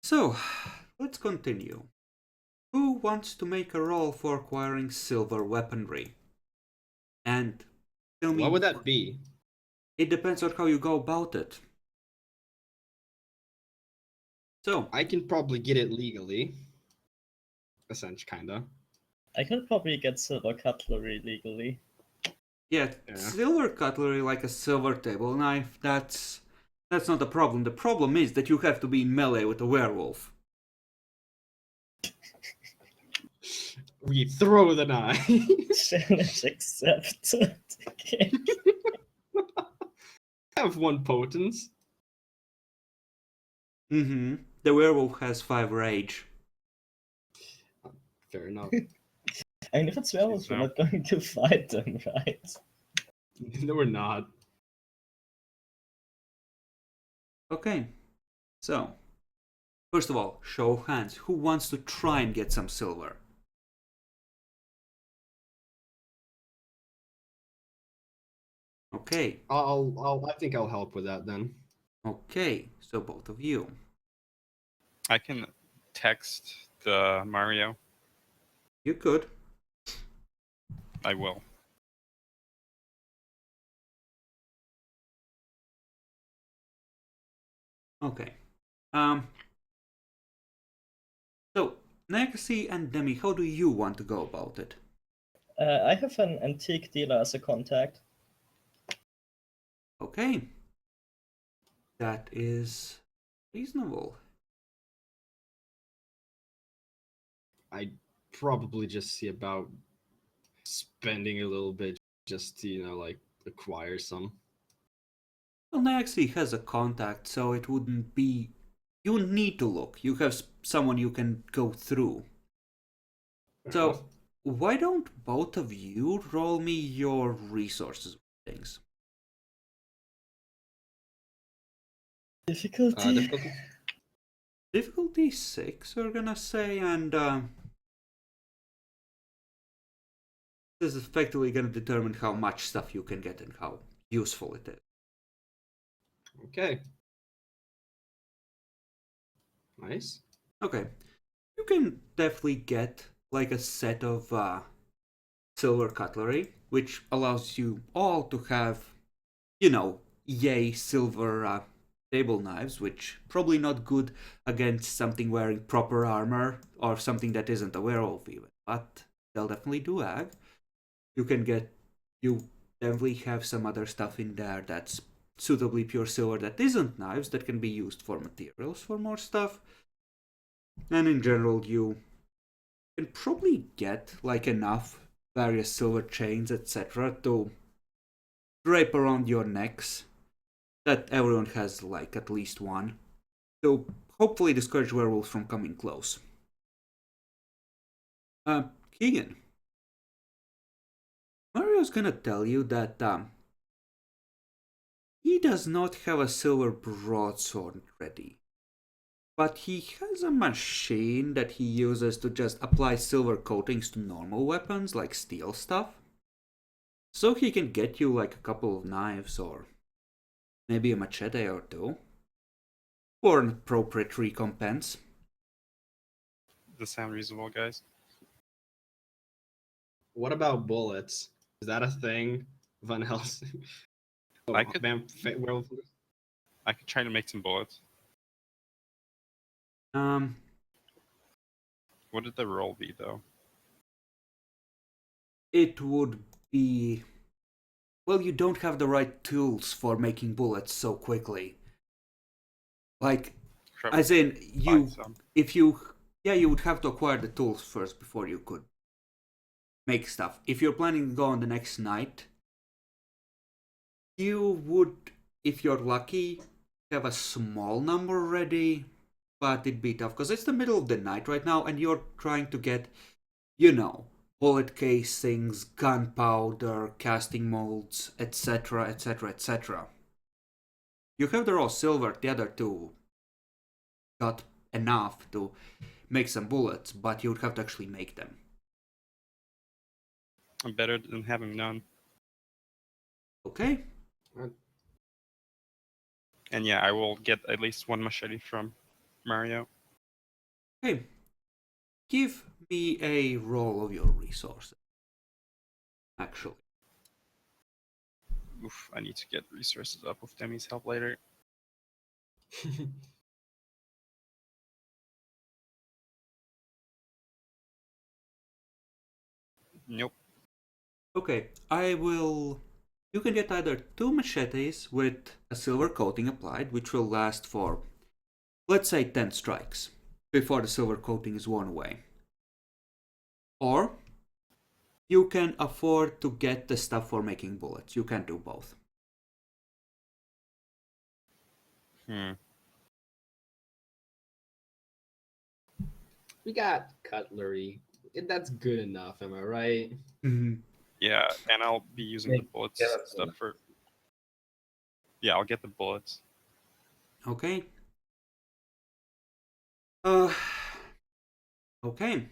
So, let's continue. Who wants to make a roll for acquiring silver weaponry? And tell me, What would that be? it depends on how you go about it. So, I can probably get it legally. Essentially, kinda. I could probably get silver cutlery legally. yeah, Yeah. silver cutlery like a silver table knife, that's not a problem. The problem is that you have to be in melee with a werewolf. We throw the knife. Challenge accepted. Okay. Have one potence. Mm-hmm. The werewolf has 5 rage. Fair enough. I mean, if it's werewolves, we're not going to fight them, right? No, we're not. Okay. So, first of all, show of hands. Who wants to try and get some silver? Okay. I think I'll help with that then. Okay. So both of you. I can text the Mario. You could. I will. Okay. So, Nagasi and Demi, how do you want to go about it? I have an antique dealer as a contact. Okay. That is reasonable. I'd probably just see about spending a little bit just to, like, acquire some. Well, Nagasi has a contact, so it wouldn't be... You need to look. You have someone you can go through. Fair So, enough. why don't both of you roll me your resources things? Difficulty. Difficulty? Difficulty 6, we're gonna say, and this is effectively gonna determine how much stuff you can get and how useful it is. Okay. Nice. Okay. You can definitely get like a set of silver cutlery, which allows you all to have, yay, silver table knives, which probably not good against something wearing proper armor or something that isn't a werewolf even, but they'll definitely do ag. You definitely have some other stuff in there that's suitably pure silver that isn't knives that can be used for materials for more stuff. And in general, you can probably get like enough various silver chains, etc., to drape around your necks that everyone has like at least one to hopefully discourage werewolves from coming close. Keegan, Mario's gonna tell you that he does not have a silver broadsword ready, but he has a machine that he uses to just apply silver coatings to normal weapons like steel stuff. So he can get you like a couple of knives or maybe a machete or two for an appropriate recompense. Does sound reasonable, guys? What about bullets? Is that a thing? Van Helsing? Oh, I could- werewolf. I could try to make some bullets. Um, What did the roll be, though? it would be... Well, you don't have the right tools for making bullets so quickly. Like, as in, you would have to acquire the tools first before you could make stuff. If you're planning to go on the next night, you would, if you're lucky, have a small number ready, but it'd be tough because it's the middle of the night right now and you're trying to get, bullet casings, gunpowder, casting molds, etc., etc., etc. You have the raw silver, the other two got enough to make some bullets, but you would have to actually make them. I'm better than having none. Okay? And yeah, I will get at least one machete from Mario. Okay. Give me a roll of your resources. Actually. Oof, I need to get resources up with Demi's help later. Nope. Okay, I will. You can get either 2 machetes with a silver coating applied, which will last for, let's say, 10 strikes before the silver coating is worn away. Or you can afford to get the stuff for making bullets. You can do both. We got cutlery. That's good enough, am I right? Yeah, and I'll be using the bullets that's stuff enough. for. Yeah, I'll get the bullets. Okay. Okay.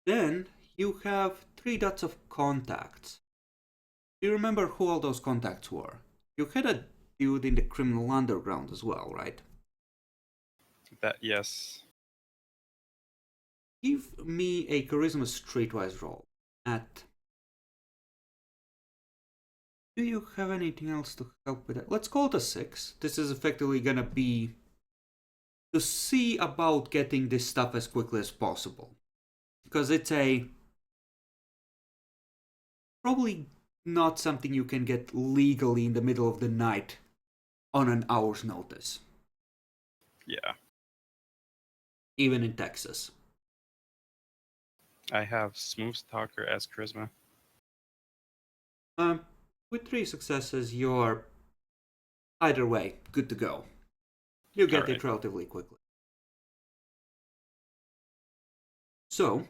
Then you have 3 dots of contacts. Do you remember who all those contacts were? You had a dude in the criminal underground as well, right? That yes. Give me a charisma streetwise roll at. Do you have anything else to help with that? Let's call it a 6. This is effectively gonna be to see about getting this stuff as quickly as possible. Because it's a probably not something you can get legally in the middle of the night on an hour's notice. Yeah. Even in Texas. I have Smooth Talker as charisma. With 3 successes, you're either way good to go. You get Alright. it relatively quickly. So,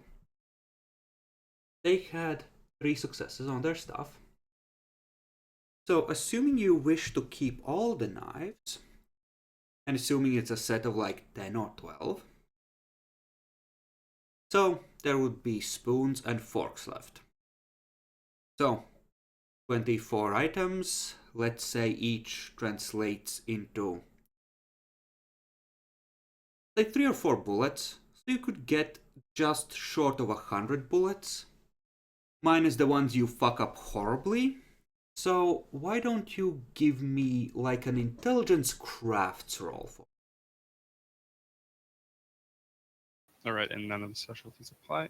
they had 3 successes on their stuff. So, assuming you wish to keep all the knives, and assuming it's a set of like 10 or 12, so there would be spoons and forks left. So, 24 items, let's say each translates into like 3 or 4 bullets, so you could get just short of 100 bullets, minus the ones you fuck up horribly. So why don't you give me like an intelligence crafts roll for? Alright, and none of the specialties apply.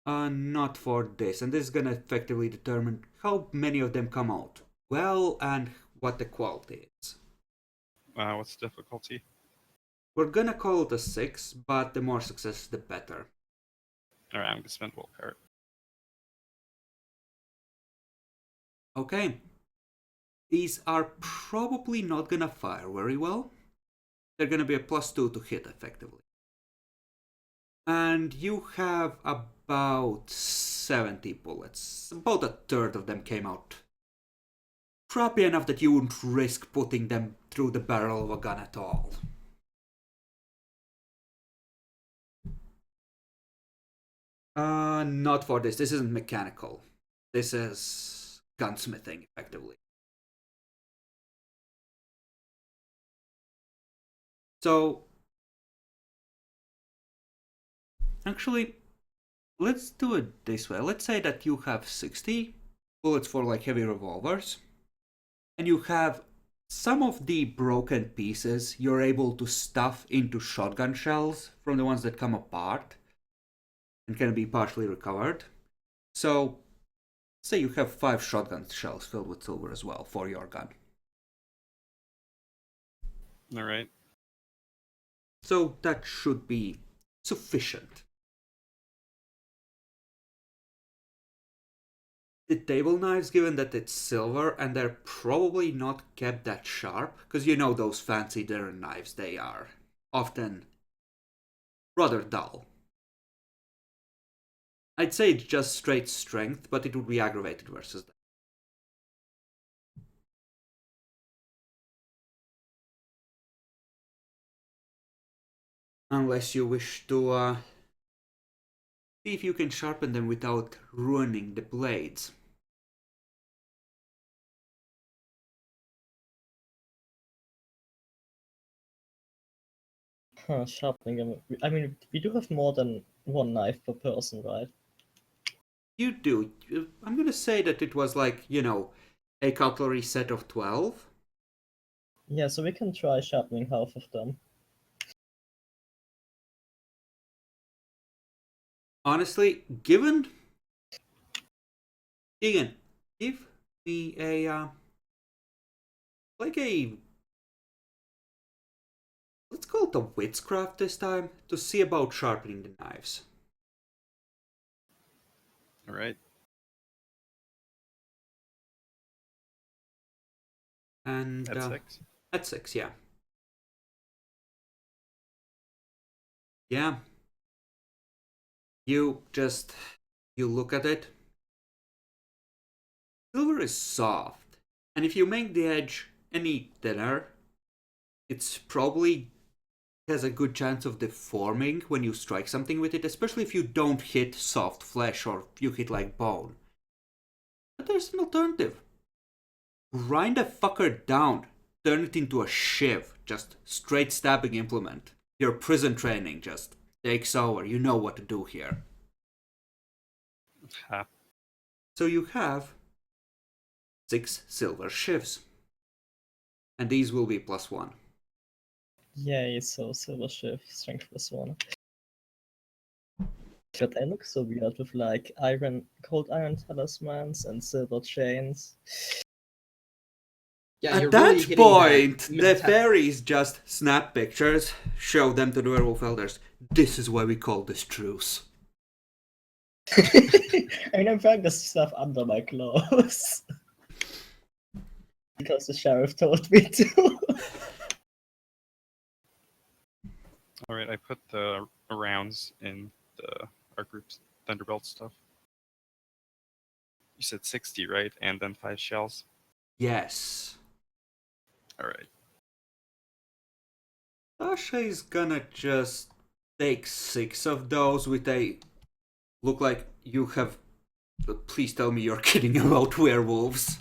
Not for this, and this is gonna effectively determine how many of them come out well and what the quality is. What's the difficulty? We're gonna call it a 6, but the more success, the better. Alright, I'm gonna spend willpower. Okay. These are probably not gonna fire very well. They're gonna be a +2 to hit effectively. And you have about 70 bullets. About a third of them came out crappy enough that you wouldn't risk putting them through the barrel of a gun at all. Not for this. This isn't mechanical. This is gunsmithing, effectively. So, actually, let's do it this way. Let's say that you have 60 bullets for like heavy revolvers, and you have some of the broken pieces you're able to stuff into shotgun shells from the ones that come apart and can be partially recovered. So, say you have 5 shotgun shells filled with silver as well for your gun. Alright. So that should be sufficient. The table knives, given that it's silver and they're probably not kept that sharp, because you know those fancy dinner knives, they are often rather dull. I'd say it's just straight strength, but it would be aggravated versus that. Unless you wish to see if you can sharpen them without ruining the blades. Sharpening. I mean, we do have more than one knife per person, right? You do. I'm gonna say that it was like, a cutlery set of 12. Yeah, so we can try sharpening half of them. Honestly, given... Egan, give me like a... Let's call it a witchcraft this time, to see about sharpening the knives. All right. And At 6. at 6, yeah. Yeah. You look at it. Silver is soft, and if you make the edge any thinner, it's probably has a good chance of deforming when you strike something with it, especially if you don't hit soft flesh or you hit like bone. But there's an alternative. Grind a fucker down, turn it into a shiv, just straight stabbing implement. Your prison training just takes over, you know what to do here. Ha. So you have 6 silver shivs. And these will be +1. Yay, so silver shift, strength +1. But they look so weird with like cold iron talismans and silver chains. Yeah, you're At really that hitting point, that the fairies just snap pictures, show them to the werewolf elders. This is why we call this truce. I mean, I'm throwing this stuff under my clothes. Because the sheriff told me to. All right, I put the rounds in our group's Thunderbolt stuff. You said 60, right? And then 5 shells. Yes. All right. Sasha is gonna just take 6 of those with a... Look like you have... Please tell me you're kidding about werewolves.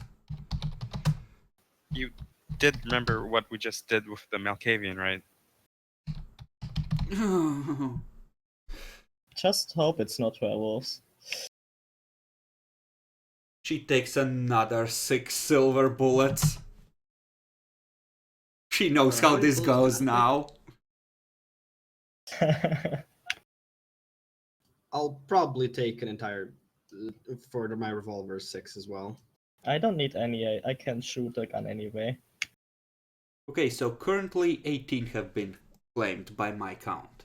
You did remember what we just did with the Malkavian, right? Just hope it's not werewolves. She takes another 6 silver bullets. She knows how this goes now. I'll probably take an entire for my revolver 6 as well. I don't need any, I can shoot a gun anyway. Okay, so currently 18 have been claimed by my count.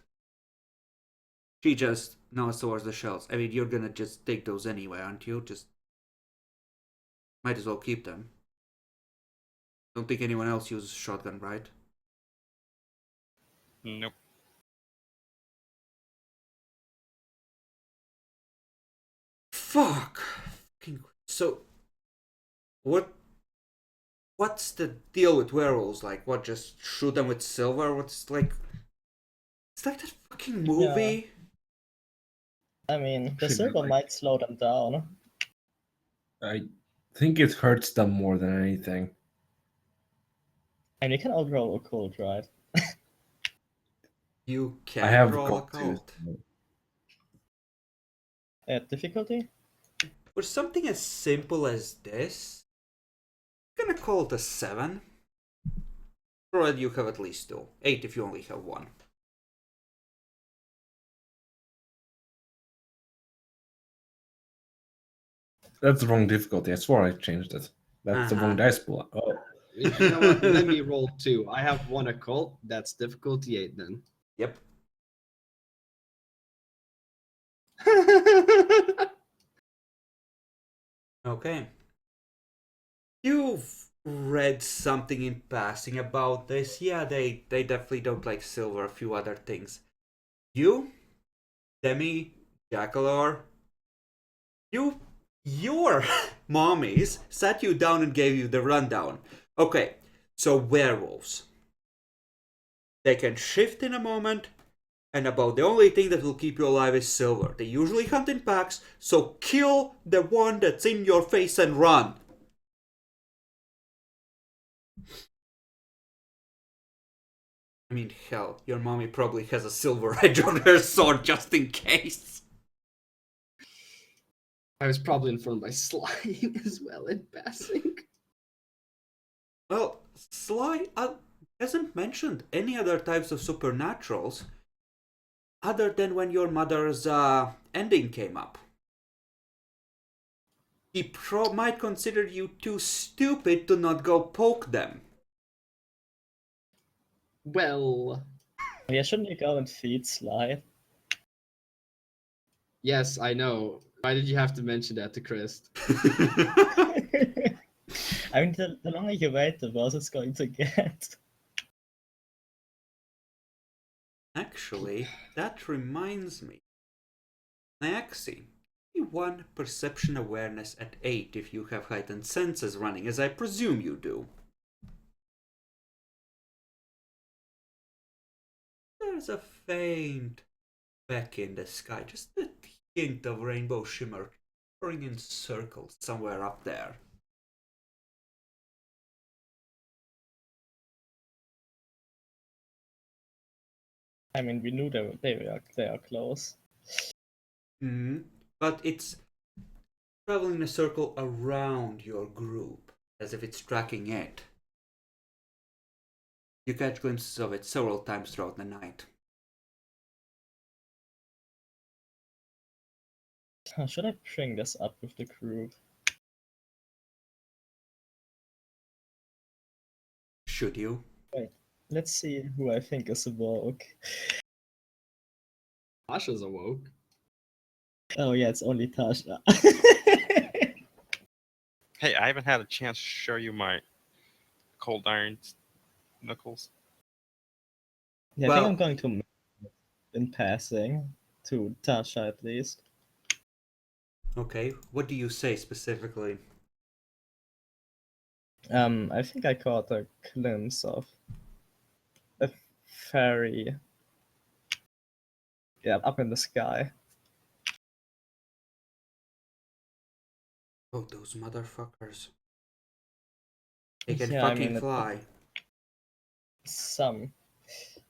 She just nods towards the shells. I mean, you're gonna just take those anyway, aren't you? Just might as well keep them. Don't think anyone else uses shotgun, right? Nope. Fuck. So, what's the deal with werewolves? Like, what? Just shoot them with silver? What's like? It's like that fucking movie. I mean, the Should silver like- might slow them down. I think it hurts them more than anything. And you can outroll a cold, right? You can I have roll a got to. cult. Difficulty? For something as simple as this, I'm gonna call it a 7. Provided you have at least 2. 8 if you only have 1. That's the wrong difficulty. I swore I changed it. That's the wrong dice pool. Oh. You know what? Let me roll 2. I have 1 occult. That's difficulty 8 then. Yep. Okay. You've read something in passing about this. Yeah, they definitely don't like silver, a few other things. You, Demi, Jackalor, your mommies sat you down and gave you the rundown. Okay, so werewolves. They can shift in a moment, and about the only thing that will keep you alive is silver. They usually hunt in packs, so kill the one that's in your face and run. I mean, hell, your mommy probably has a silver edge on her sword just in case. I was probably informed by sliding as well in passing. Well, Sly hasn't mentioned any other types of supernaturals other than when your mother's ending came up. He might consider you too stupid to not go poke them. Well, Yeah, shouldn't you go and feed Sly? yes, I know. Why did you have to mention that to Chris? I mean, the longer you wait, the worse it's going to get. Actually, that reminds me. Naxi, one perception awareness at 8 if you have heightened senses running, as I presume you do. There's a faint speck in the sky, just a hint of rainbow shimmer, hovering in circles somewhere up there. I mean, we knew they are close. But it's traveling in a circle around your group, as if it's tracking it. You catch glimpses of it several times throughout the night. Should I bring this up with the group? Should you? Wait, let's see who I think is awoke. Tasha's awoke. Oh yeah, it's only Tasha. Hey, I haven't had a chance to show you my cold iron knuckles. Yeah, I Well- think I'm going to mention it in passing to Tasha at least. Okay, what do you say specifically? I think I caught a glimpse of a fairy. Yeah, up in the sky. Oh, those motherfuckers. They can Yeah, I fucking mean, fly. Some.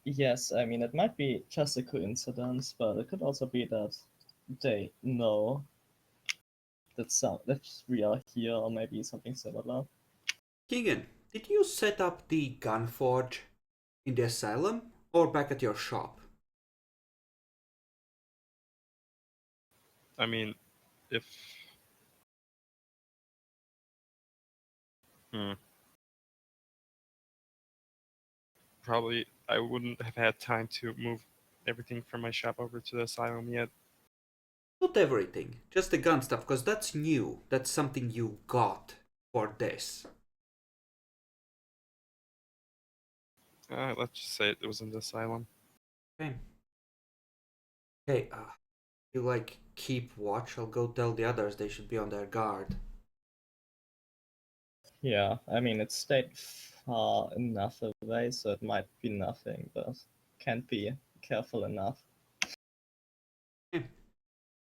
Yes, I mean, it might be just a coincidence, but it could also be that they know that we are here, or maybe something similar. Keegan, did you set up the gun forge in the asylum or back at your shop? I mean, if probably I wouldn't have had time to move everything from my shop over to the asylum yet. Not everything, just the gun stuff, because that's new. That's something you got for this. Let's just say it was in the asylum. Okay. Hey, you like keep watch? I'll go tell the others they should be on their guard. Yeah, I mean, it stayed far enough away, so it might be nothing, but can't be careful enough.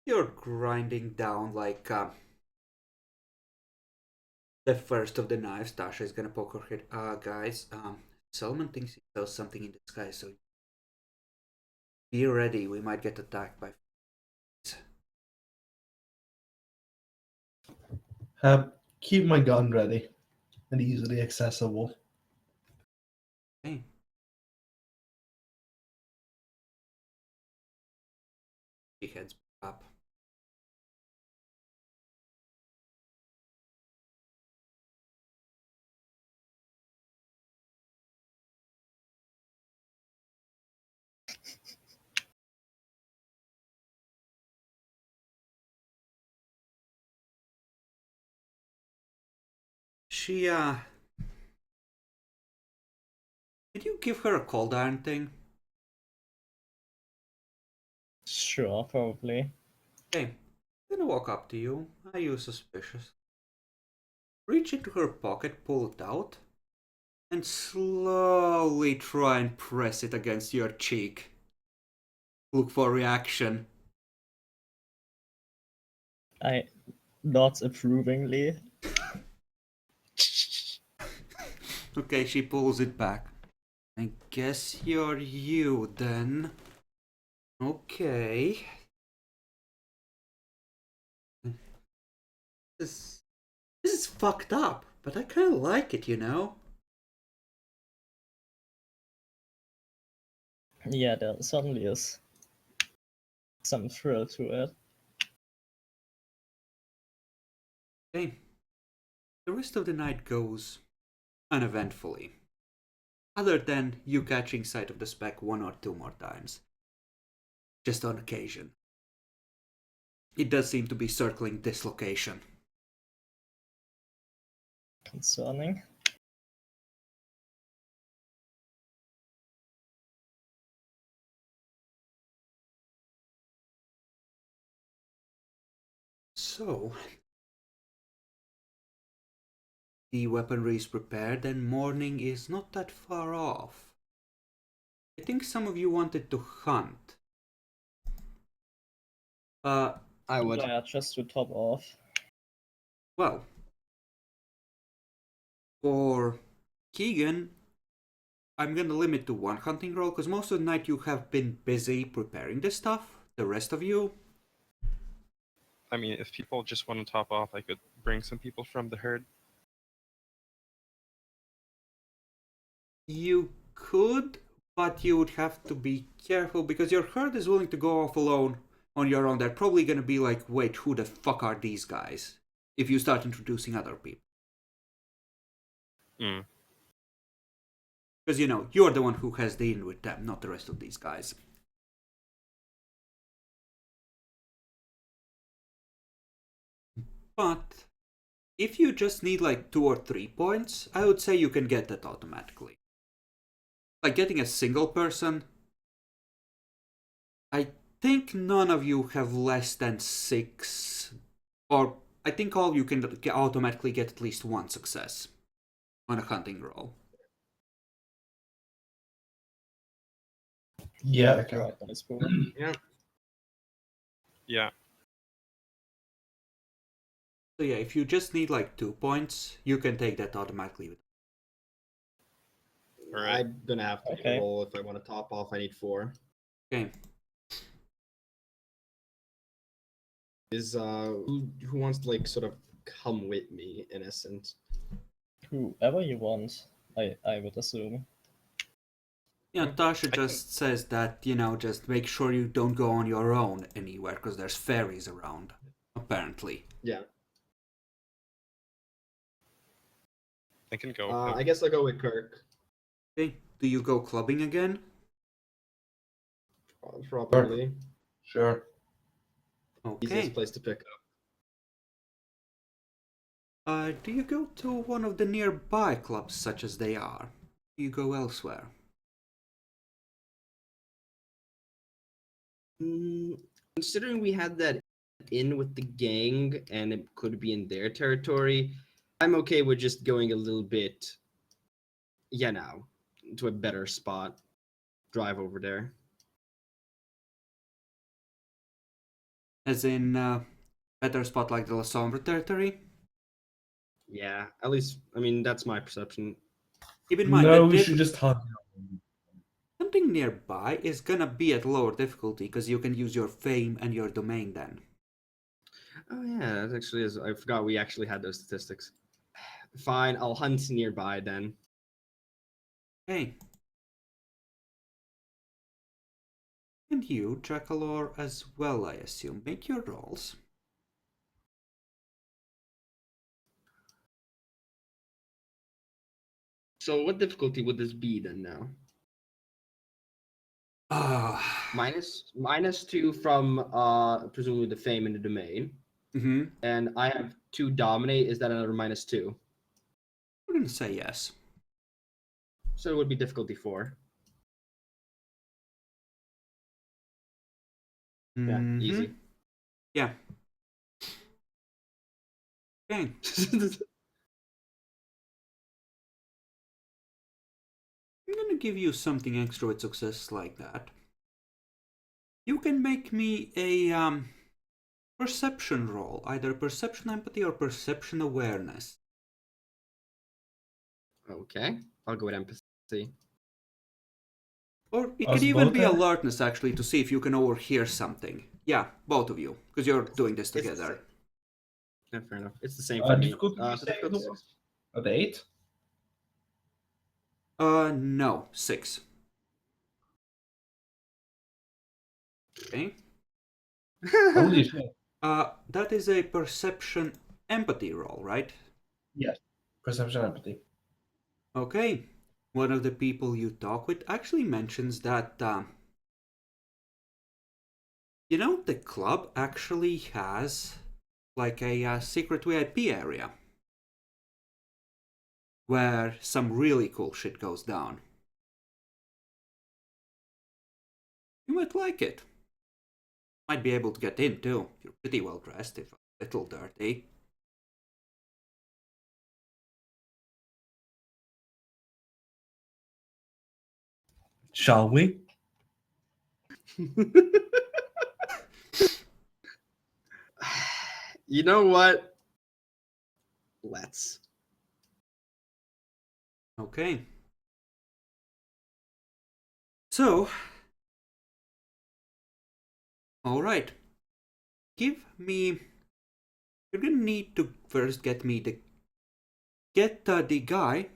You're grinding down like the first of the knives. Tasha is gonna poke her head. Guys, Solomon thinks he saw something in the sky, so be ready. We might get attacked by. Keep my gun ready and easily accessible. Okay. He heads up. She, did you give her a cold iron thing? Sure, probably. Okay. I'm gonna walk up to you. Are you suspicious? Reach into her pocket, pull it out, and slowly try and press it against your cheek. Look for reaction. I nods approvingly. Okay, she pulls it back. I guess you're you then. Okay. This, this is fucked up, but I kinda like it, you know? Yeah, there certainly is some thrill to it. Okay. The rest of the night goes uneventfully. Other than you catching sight of the speck 1 or 2 more times. Just on occasion. It does seem to be circling this location. Concerning. So, the weaponry is prepared and morning is not that far off. I think some of you wanted to hunt. I would. Yeah, just to top off. Well, for Keegan, I'm gonna limit to 1 hunting roll because most of the night you have been busy preparing this stuff. The rest of you, I mean, if people just want to top off, I could bring some people from the herd. you could, but you would have to be careful because your herd is willing to go off alone on your own. They're probably gonna be like, wait, who the fuck are these guys? If you start introducing other people. Mm. Because, you know, you're the one who has the in with them, not the rest of these guys. But if you just need like 2 or 3 points, I would say you can get that automatically. Like getting a single person, I think none of you have less than 6, or I think all you can automatically get at least 1 success on a hunting roll. Yeah, I With the can. right dice pool. Yeah. Yeah. So yeah, if you just need like 2 points, you can take that automatically. All right. I'm gonna have to Okay. roll if I want to top off. I need 4. Okay. Is who wants to like sort of come with me in essence? Whoever you want, I would assume. Yeah, Tasha I just says that, you know, just make sure you don't go on your own anywhere because there's fairies around, apparently. Yeah. I can go. I guess I'll go with Kirk. Okay, do you go clubbing again? Probably. Sure. Okay. Easiest place to pick up. Do you go to one of the nearby clubs such as they are? Do you go elsewhere? Considering we had that in with the gang and it could be in their territory, I'm okay with just going a little bit, to a better spot. Drive over there. As in, better spot like the La Sombre territory? Yeah, at least, I mean, that's my perception. Keep in mind No, that we should just hunt. something nearby is gonna be at lower difficulty because you can use your fame and your domain then. Oh, yeah, that actually is. I forgot we actually had those statistics. Fine, I'll hunt nearby then. Okay. And you, Jackalor, as well, I assume. Make your rolls. So, what difficulty would this be then now? Ah. -2 from presumably the fame and the domain. Mm-hmm. And I have 2 dominate. Is that another -2? I'm gonna say yes. So it would be difficulty 4. Yeah, easy. Yeah. Okay. I'm gonna give you something extra with success like that. You can make me a perception roll, either perception empathy or perception awareness. Okay, I'll go with empathy. Or it Us could even both be then? alertness, actually, to see if you can overhear something. Yeah, both of you, because you're doing this It's the together. same. Yeah, fair enough. It's the same for me. Difficulty So difficulty 6. at 8? No, 6. Okay. Holy shit. That is a perception empathy roll, right? Yes. Perception empathy. Okay. One of the people you talk with actually mentions that, the club actually has like a secret VIP area where some really cool shit goes down. You might like it. Might be able to get in too. You're pretty well dressed, if a little dirty. Shall we? You know what? Let's. Okay. So, alright. Give me... You're gonna need to first get the guy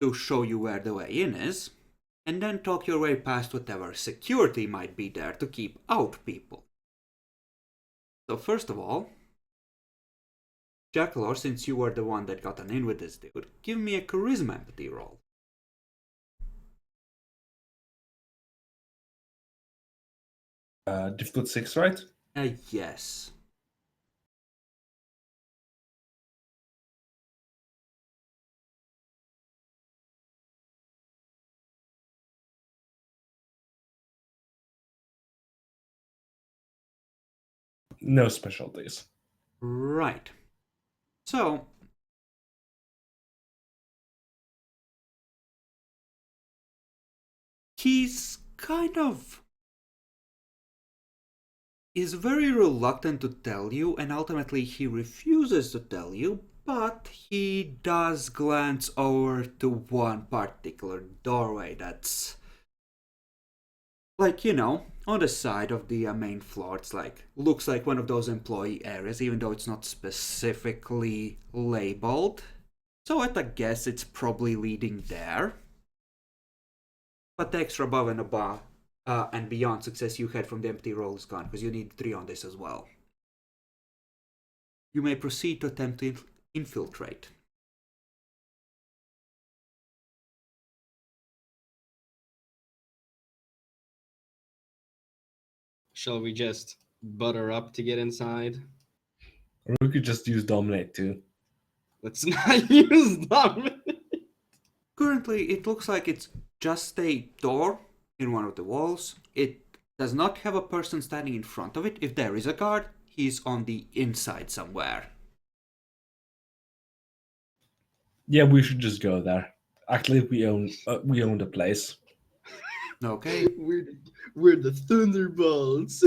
to show you where the way in is, and then talk your way past whatever security might be there to keep out people. So first of all, Jackalor, since you were the one that got in with this dude, give me a charisma empathy roll. Difficult 6, right? Yes. No specialties. Right. So, he's is very reluctant to tell you, and ultimately he refuses to tell you, but he does glance over to one particular doorway that's like, on the side of the main floor. It's like, looks like one of those employee areas, even though it's not specifically labeled. So at a guess, it's probably leading there. But the extra above and beyond success you had from the empty roll is gone, because you need 3 on this as well. You may proceed to attempt to infiltrate. Shall we just butter up to get inside? Or we could just use Dominate too. Let's not use them. Currently, it looks like it's just a door in one of the walls. It does not have a person standing in front of it. If there is a guard, he's on the inside somewhere. Yeah, we should just go there. Actually, we own the place. Okay. We're the Thunderbolts.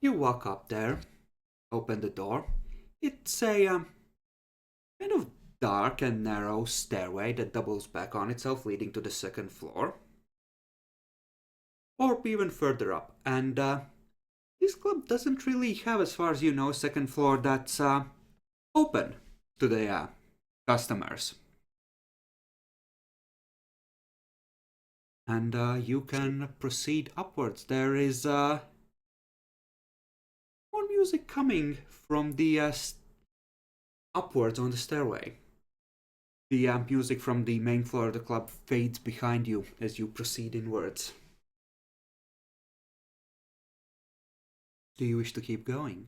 You walk up there, open the door. It's a kind of dark and narrow stairway that doubles back on itself, leading to the second floor. Or even further up. And this club doesn't really have, as far as you know, a second floor that's open to the customers. And you can proceed upwards. There is more music coming from the upwards on the stairway. The music from the main floor of the club fades behind you as you proceed inwards. Do you wish to keep going?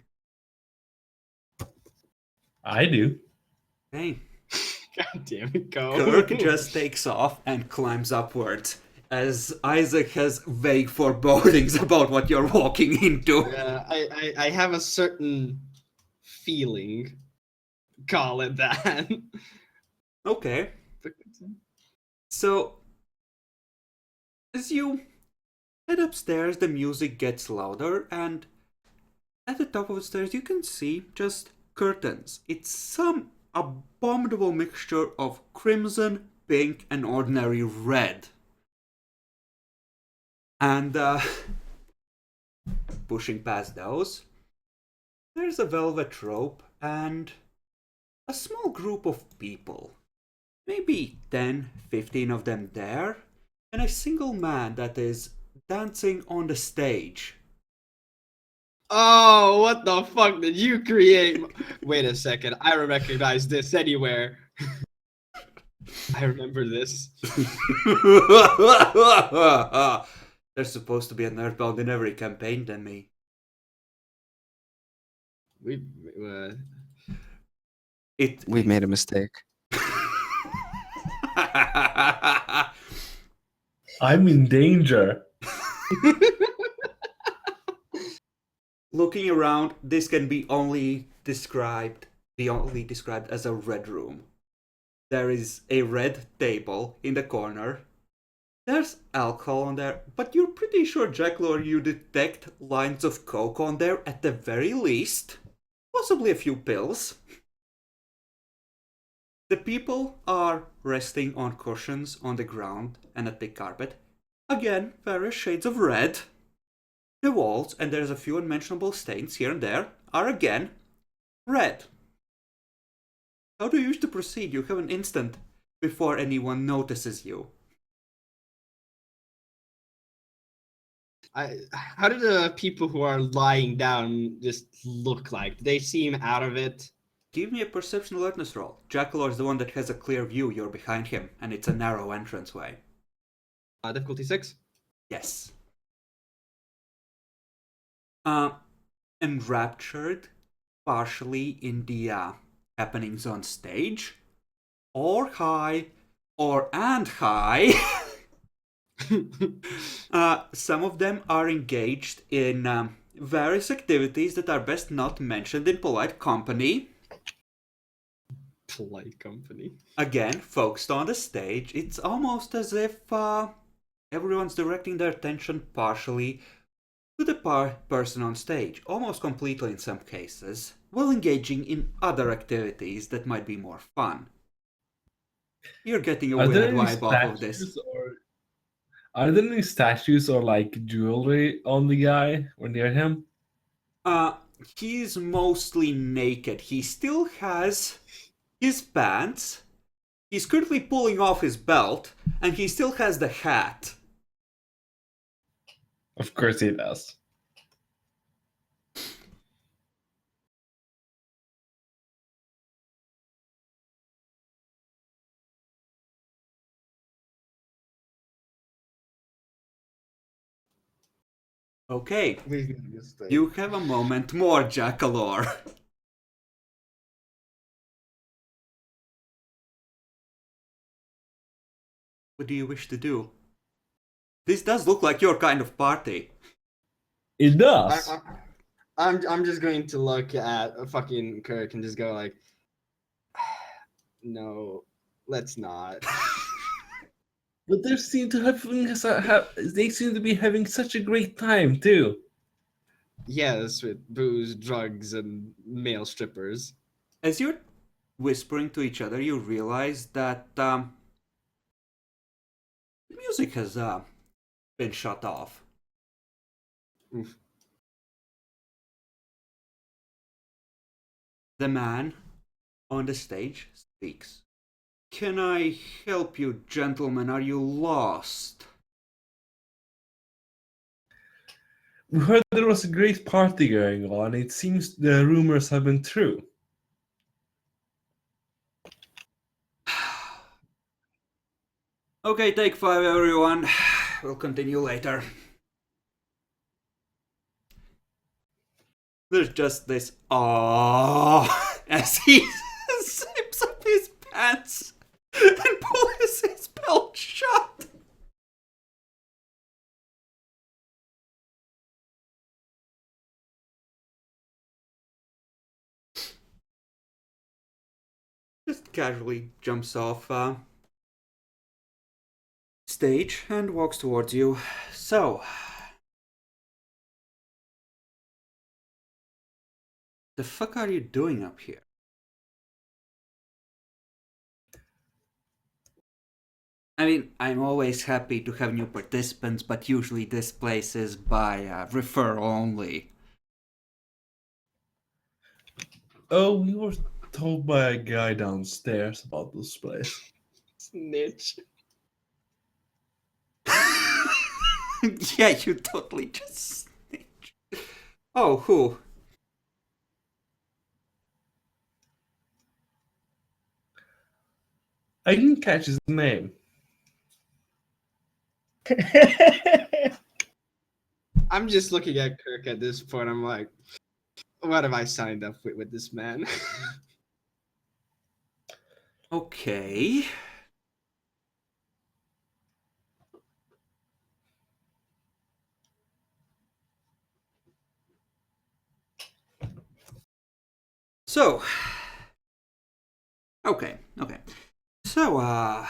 I do. Okay. God damn it, go. Kirk just takes off and climbs upwards, as Isaac has vague forebodings about what you're walking into. Yeah, I have a certain feeling. Call it that. Okay. So, as you head upstairs, the music gets louder, and at the top of the stairs, you can see just curtains. It's some abominable mixture of crimson, pink, and ordinary red. And pushing past those, there's a velvet rope and a small group of people. Maybe 10, 15 of them there, and a single man that is dancing on the stage. Oh, what the fuck did you create? Wait a second. I recognize this anywhere. I remember this. There's supposed to be an Earthbound in every campaign than me. We We've made a mistake. I'm in danger. Looking around, this can be only described as a red room. There is a red table in the corner. There's alcohol on there, but you're pretty sure, Jacklor, you detect lines of coke on there at the very least. Possibly a few pills. The people are resting on cushions on the ground and a thick carpet. Again, various shades of red. The walls, and there's a few unmentionable stains here and there, are again red. How do you wish to proceed? You have an instant before anyone notices you. How do the people who are lying down just look like? Do they seem out of it? Give me a perception alertness roll. Jackalor is the one that has a clear view. You're behind him, and it's a narrow entranceway. Difficulty 6. Yes. Enraptured, partially in the happenings on stage, or high, and high. Some of them are engaged in various activities that are best not mentioned in polite company. Polite company. Again, focused on the stage, it's almost as if everyone's directing their attention partially to the person on stage, almost completely in some cases, while engaging in other activities that might be more fun. You're getting a Are there weird any vibe off of this. statues are there any statues or like jewelry on the guy or near him? He's mostly naked. He still has his pants. He's currently pulling off his belt, and he still has the hat. Of course he does. Okay, We've made a mistake. you have a moment more, Jackalor. What do you wish to do? This does look like your kind of party. It does. I'm just going to look at a fucking Kirk and just go like, no, let's not. But they seem to they seem to be having such a great time too. Yes, with booze, drugs, and male strippers. As you're whispering to each other, you realize that the music has been shut off. Oof. The man on the stage speaks. Can I help you, gentlemen? Are you lost? We heard there was a great party going on. It seems the rumors have been true. Okay, take 5, everyone. We'll continue later. There's just this aww as he zips up his pants and pulls his belt shut. Just casually jumps off stage and walks towards you. So, the fuck are you doing up here? I mean, I'm always happy to have new participants, but usually this place is by referral only. Oh, we were told by a guy downstairs about this place. Snitch. Yeah, you totally just snitch. Oh, who? I didn't catch his name. I'm just looking at Kirk at this point. I'm like, what have I signed up with this man? Okay. So, okay. So, why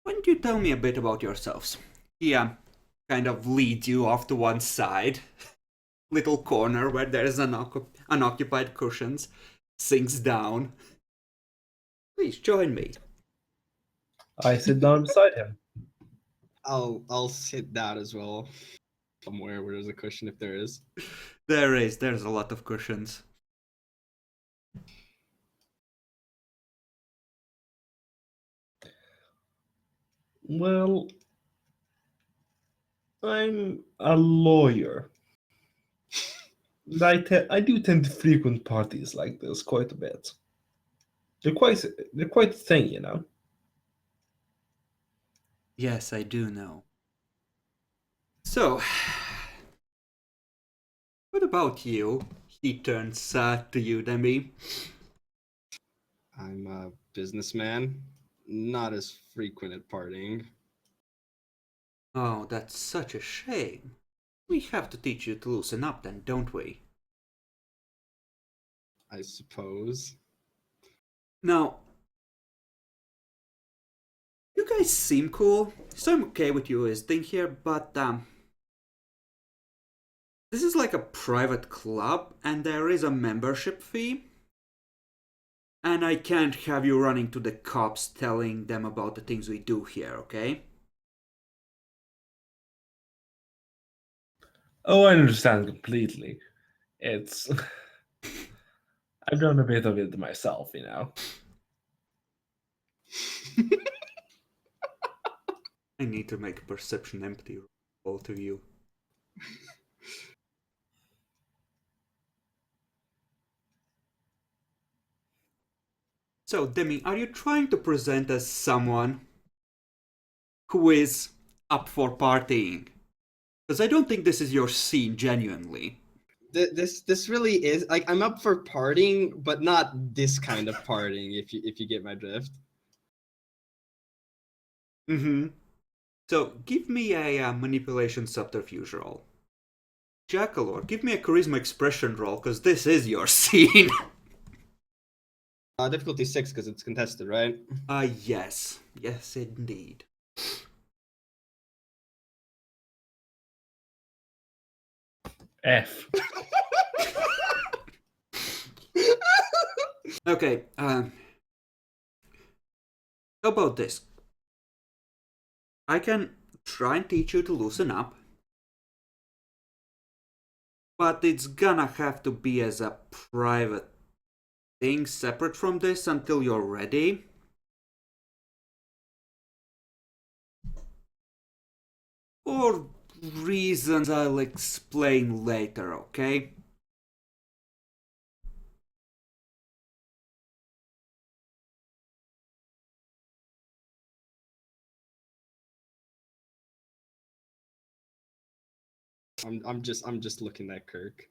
don't you tell me a bit about yourselves? He kind of leads you off to one side, little corner where there is unoccupied cushions, sinks down. Please join me. I sit down beside him. I'll sit down as well, somewhere where there's a cushion if there is. There's a lot of cushions. Well, I'm a lawyer. I do tend to frequent parties like this quite a bit. They're quite a thing, you know. Yes, I do know. So, what about you? He turns to you, Demi. I'm a businessman, not as frequent at partying. Oh, that's such a shame. We have to teach you to loosen up then, don't we? I suppose. Now, you guys seem cool, so I'm okay with you visiting here, but this is like a private club and there is a membership fee. And I can't have you running to the cops telling them about the things we do here, okay? Oh, I understand completely. It's I've done a bit of it myself, you know. I need to make a perception empty roll, both of you. So, Demi, are you trying to present as someone who is up for partying? Because I don't think this is your scene genuinely. This really is like I'm up for partying, but not this kind of partying. If you get my drift. Mm-hmm. So, give me a manipulation subterfuge roll. Jackalor, give me a charisma expression roll, because this is your scene. Difficulty 6 because it's contested, right? Yes. Yes, indeed. F. Okay, how about this? I can try and teach you to loosen up, but it's gonna have to be as a private thing separate from this until you're ready. For reasons I'll explain later, okay? I'm just looking at Kirk.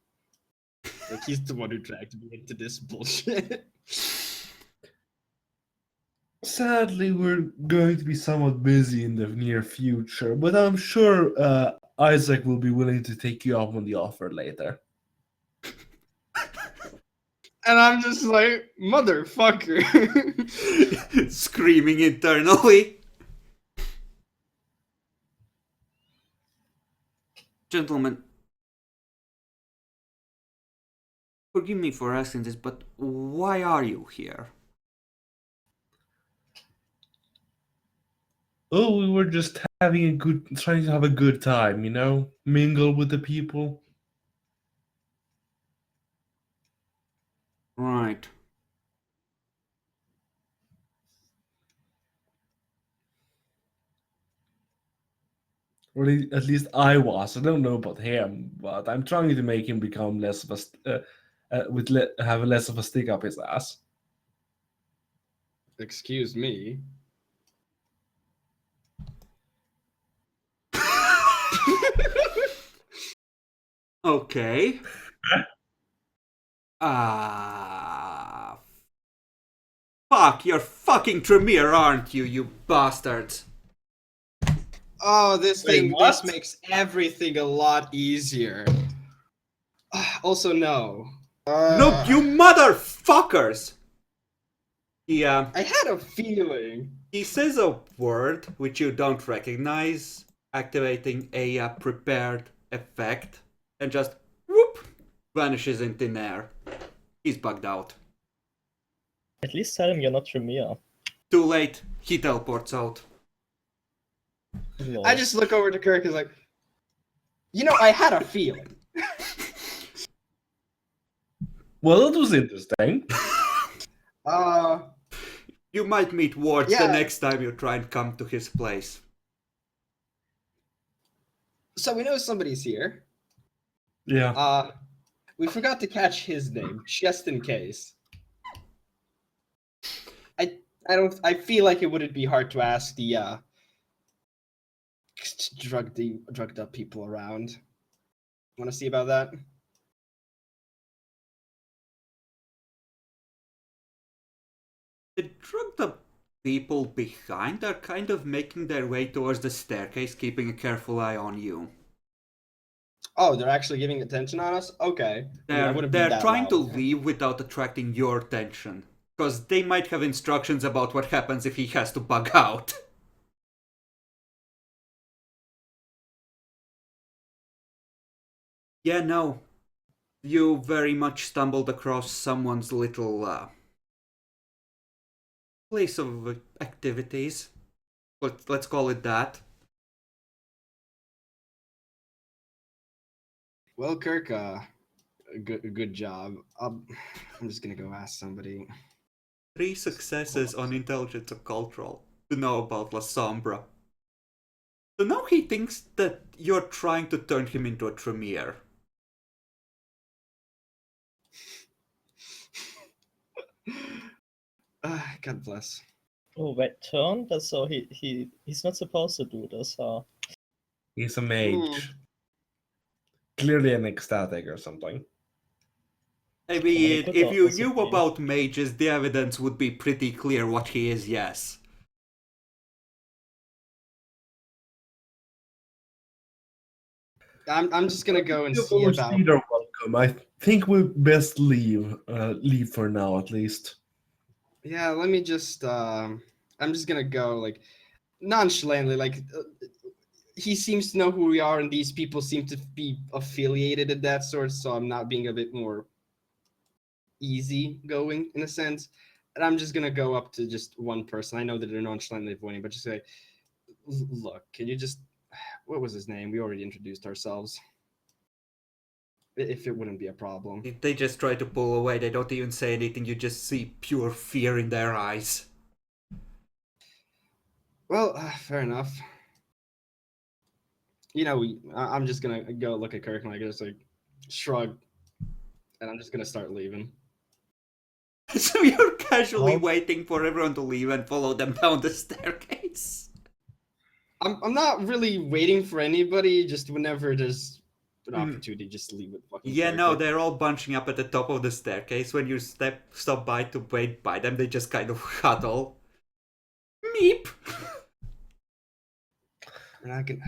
Like he's the one who dragged me into this bullshit. Sadly, we're going to be somewhat busy in the near future, but I'm sure Isaac will be willing to take you up on the offer later. And I'm just like, motherfucker. Screaming internally. Gentlemen, forgive me for asking this, but why are you here? Oh, we were just trying to have a good time, you know? Mingle with the people. Right. Or at least I was. I don't know about him, but I'm trying to make him become less of have less of a stick up his ass. Excuse me. Okay. Ah. Fuck, you're fucking Tremere, aren't you, you bastards? Oh, this Wait, thing, what? this makes everything a lot easier. Also, no. Look, you motherfuckers! I had a feeling. He says a word which you don't recognize, activating a prepared effect, and just whoop vanishes in thin air. He's bugged out. At least tell him you're not Tremere. Too late. He teleports out. Lol. I just look over to Kirk and like, you know, I had a feeling. Well, that was interesting. You might meet Wards Yeah. the next time you try and come to his place. So we know somebody's here. Yeah. We forgot to catch his name, just in case. I feel like it wouldn't be hard to ask the drugged up people around. Want to see about that? The drugged up people behind are kind of making their way towards the staircase, keeping a careful eye on you. Oh, they're actually giving attention on us? Okay. I mean, I wouldn't be They're that trying to loud. leave without attracting your attention. Because they might have instructions about what happens if he has to bug out. Yeah, no. You very much stumbled across someone's little place of activities. Let's call it that. Well, Kirk, good job. I'm just gonna go ask somebody. 3 successes on intelligence or cultural to know about La Sombra. So now he thinks that you're trying to turn him into a Tremere. God bless. Oh wait, turn? That's so he's not supposed to do this, huh? He's a mage. Clearly an ecstatic or something. I mean, could if you also knew be. about mages, the evidence would be pretty clear what he is, yes. I'm just gonna go and You see both about. are welcome. I think we best leave. Leave for now, at least. Yeah, let me just. I'm just gonna go like nonchalantly. Like he seems to know who we are, and these people seem to be affiliated of that sort. So I'm not being a bit more easy going in a sense. And I'm just gonna go up to just one person. I know that they're nonchalantly avoiding, but just say, "Look, can you just? What was his name? We already introduced ourselves. If it wouldn't be a problem." They just try to pull away, they don't even say anything, you just see pure fear in their eyes. Well, fair enough. You know, I'm just gonna go look at Kirk and I just like shrug, and I'm just gonna start leaving. So you're casually Oh. waiting for everyone to leave and follow them down the staircase. I'm not really waiting for anybody. Just whenever there's an opportunity, just leave it. Fucking Yeah, no, quick. they're all bunching up at the top of the staircase. When you stop by to wait by them, they just kind of huddle. Meep! And I can.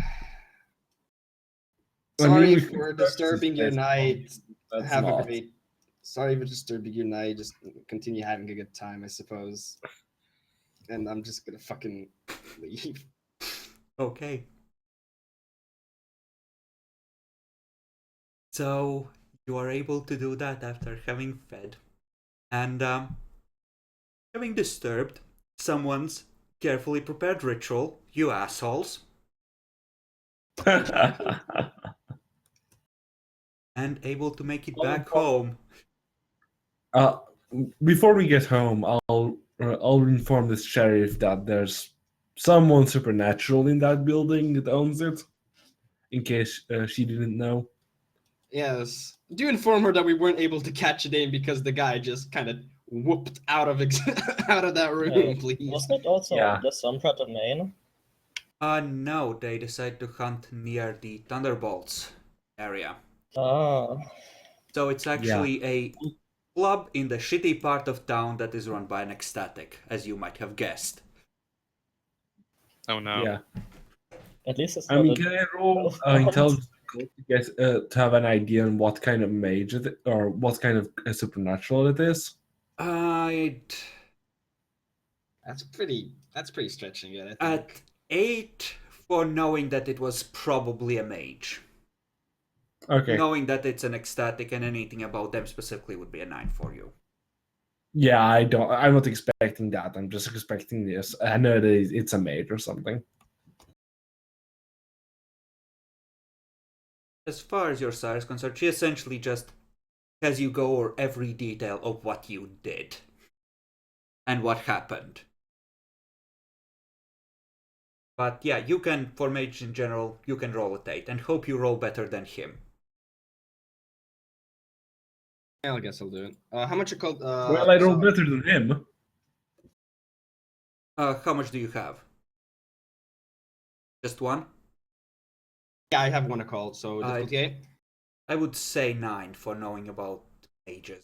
I mean, Sorry we could for start disturbing your this night. That's Have not. a great. Sorry for disturbing your night. Just continue having a good time, I suppose. And I'm just gonna fucking leave. Okay. So you are able to do that after having fed and having disturbed someone's carefully prepared ritual, you assholes, and able to make it back home. uh, before we get home, I'll inform this sheriff that there's someone supernatural in that building that owns it, in case she didn't know. Yes. Do inform her that we weren't able to catch a name because the guy just kind of whooped out of out of that room, please. Wasn't it also Yeah. the Sombra domain? No, they decide to hunt near the Thunderbolts area. Ah, So it's actually a club in the shitty part of town that is run by an ecstatic, as you might have guessed. Oh no. Yeah. at least it's I not mean, a can I roll found. intelligence to get to have an idea on what kind of mage or what kind of supernatural it is? I'd That's pretty stretching it, I think. at 8 for knowing that it was probably a mage. Okay. Knowing that it's an ecstatic and anything about them specifically would be a 9 for you. Yeah, I'm not expecting that. I'm just expecting this. I know that it's a mage or something. As far as your sire is concerned, she essentially just has you go over every detail of what you did and what happened. But yeah, you can, for mage in general, you can roll at 8 and hope you roll better than him. Yeah, I guess I'll do it. How much it called? Well, I rolled better than him. How much do you have? Just one? Yeah, I have one occult, so difficulty 8. I would say 9 for knowing about mages.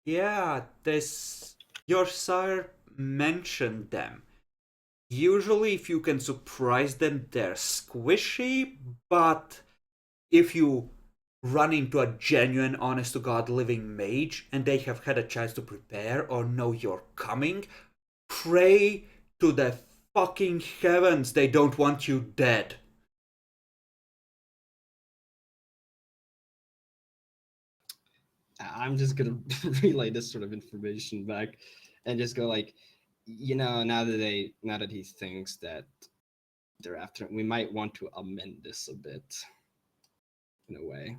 Yeah, your sire mentioned them. Usually, if you can surprise them, they're squishy, but if you run into a genuine, honest to God living mage and they have had a chance to prepare or know you're coming, pray to the fucking heavens they don't want you dead. I'm just gonna relay this sort of information back, and just go like, now that he thinks that they're after him, we might want to amend this a bit, in a way.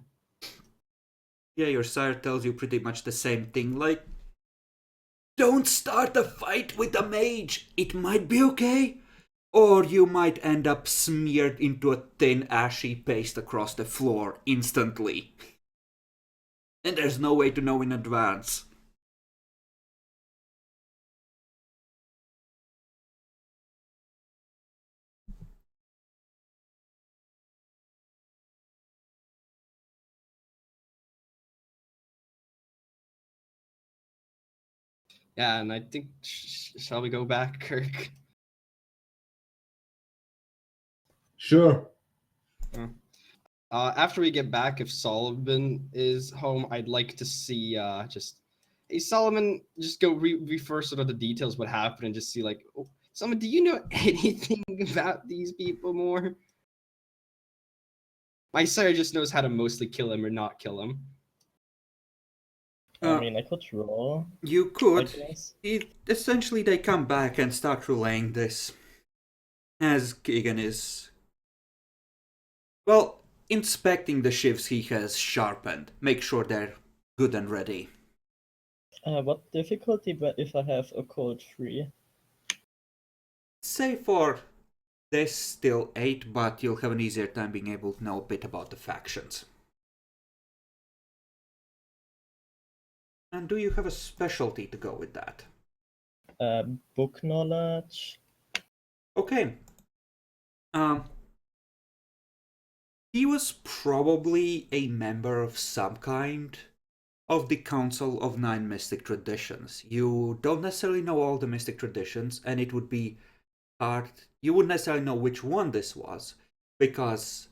Yeah, your sire tells you pretty much the same thing, like, don't start a fight with a mage. It might be okay, or you might end up smeared into a thin, ashy paste across the floor instantly. And there's no way to know in advance. Yeah, and I think shall we go back, Kirk? Sure. After we get back, if Solomon is home, I'd like to see hey Solomon, just go refer sort of the details what happened and just see like, oh, Solomon, do you know anything about these people more? My sire just knows how to mostly kill him or not kill him. I mean, I could roll. You I could. guess. Essentially, they come back and start relaying this. As Keegan is, well, inspecting the shifts he has sharpened. Make sure they're good and ready. What difficulty if I have occult 3? Say for this still 8, but you'll have an easier time being able to know a bit about the factions. And do you have a specialty to go with that? Book knowledge. Okay. He was probably a member of some kind of the Council of Nine Mystic Traditions. You don't necessarily know all the mystic traditions, and it would be hard. You wouldn't necessarily know which one this was, because,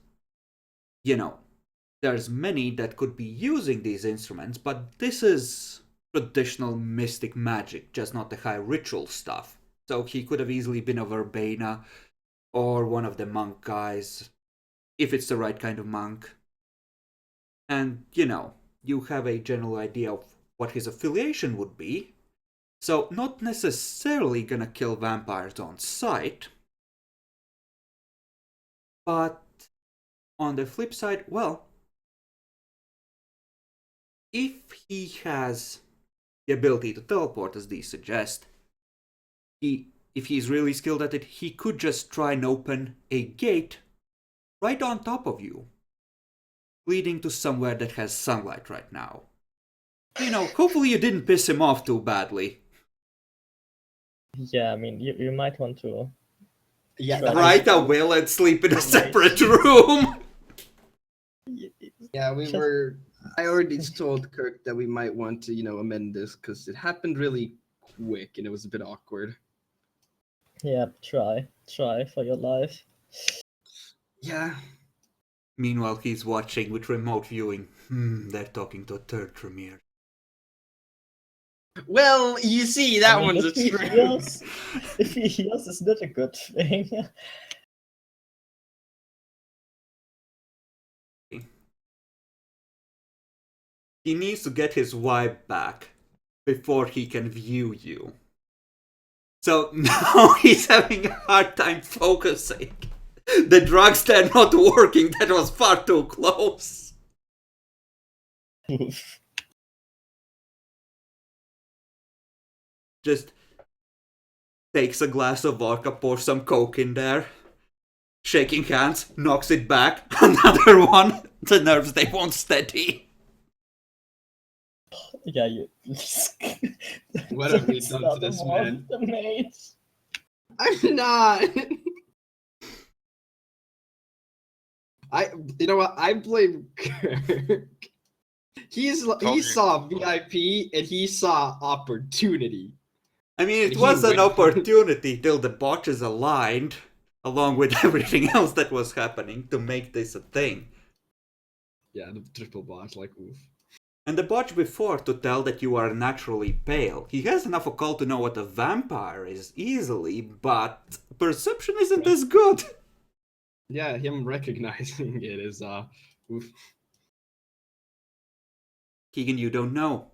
there's many that could be using these instruments, but this is traditional mystic magic, just not the high ritual stuff. So he could have easily been a Verbena or one of the monk guys, if it's the right kind of monk. And, you have a general idea of what his affiliation would be, So, not necessarily gonna kill vampires on sight. But on the flip side, well, if he has the ability to teleport, as these suggest, if he's really skilled at it, he could just try and open a gate right on top of you, leading to somewhere that has sunlight right now. Hopefully you didn't piss him off too badly. Yeah, I mean, you might want to. Yeah, Right. Right, I will, and sleep in a separate room. Yeah, Just- I already told Kirk that we might want to, amend this because it happened really quick and it was a bit awkward. Yeah, try for your life. Yeah. Meanwhile, he's watching with remote viewing. They're talking to a third Tremere. Well, you see, that I mean, one's if he extreme. hears, if he hears, it's not a good thing. He needs to get his vibe back before he can view you. So now he's having a hard time focusing. The drugs, they're not working. That was far too close. Oof. Just takes a glass of vodka, pours some coke in there. Shaking hands, knocks it back. Another one. The nerves, they won't steady. Yeah, you. What have we Don't done to start this a war man? with the maids. I'm not. You know what? I blame Kirk. He saw VIP and he saw opportunity. I mean, it He was an went for it. opportunity till the botches aligned, along with everything else that was happening, to make this a thing. Yeah, the triple bot, like oof. And the botch before to tell that you are naturally pale. He has enough occult to know what a vampire is easily, but perception isn't as good. Yeah, him recognizing it is oof. Keegan, you don't know.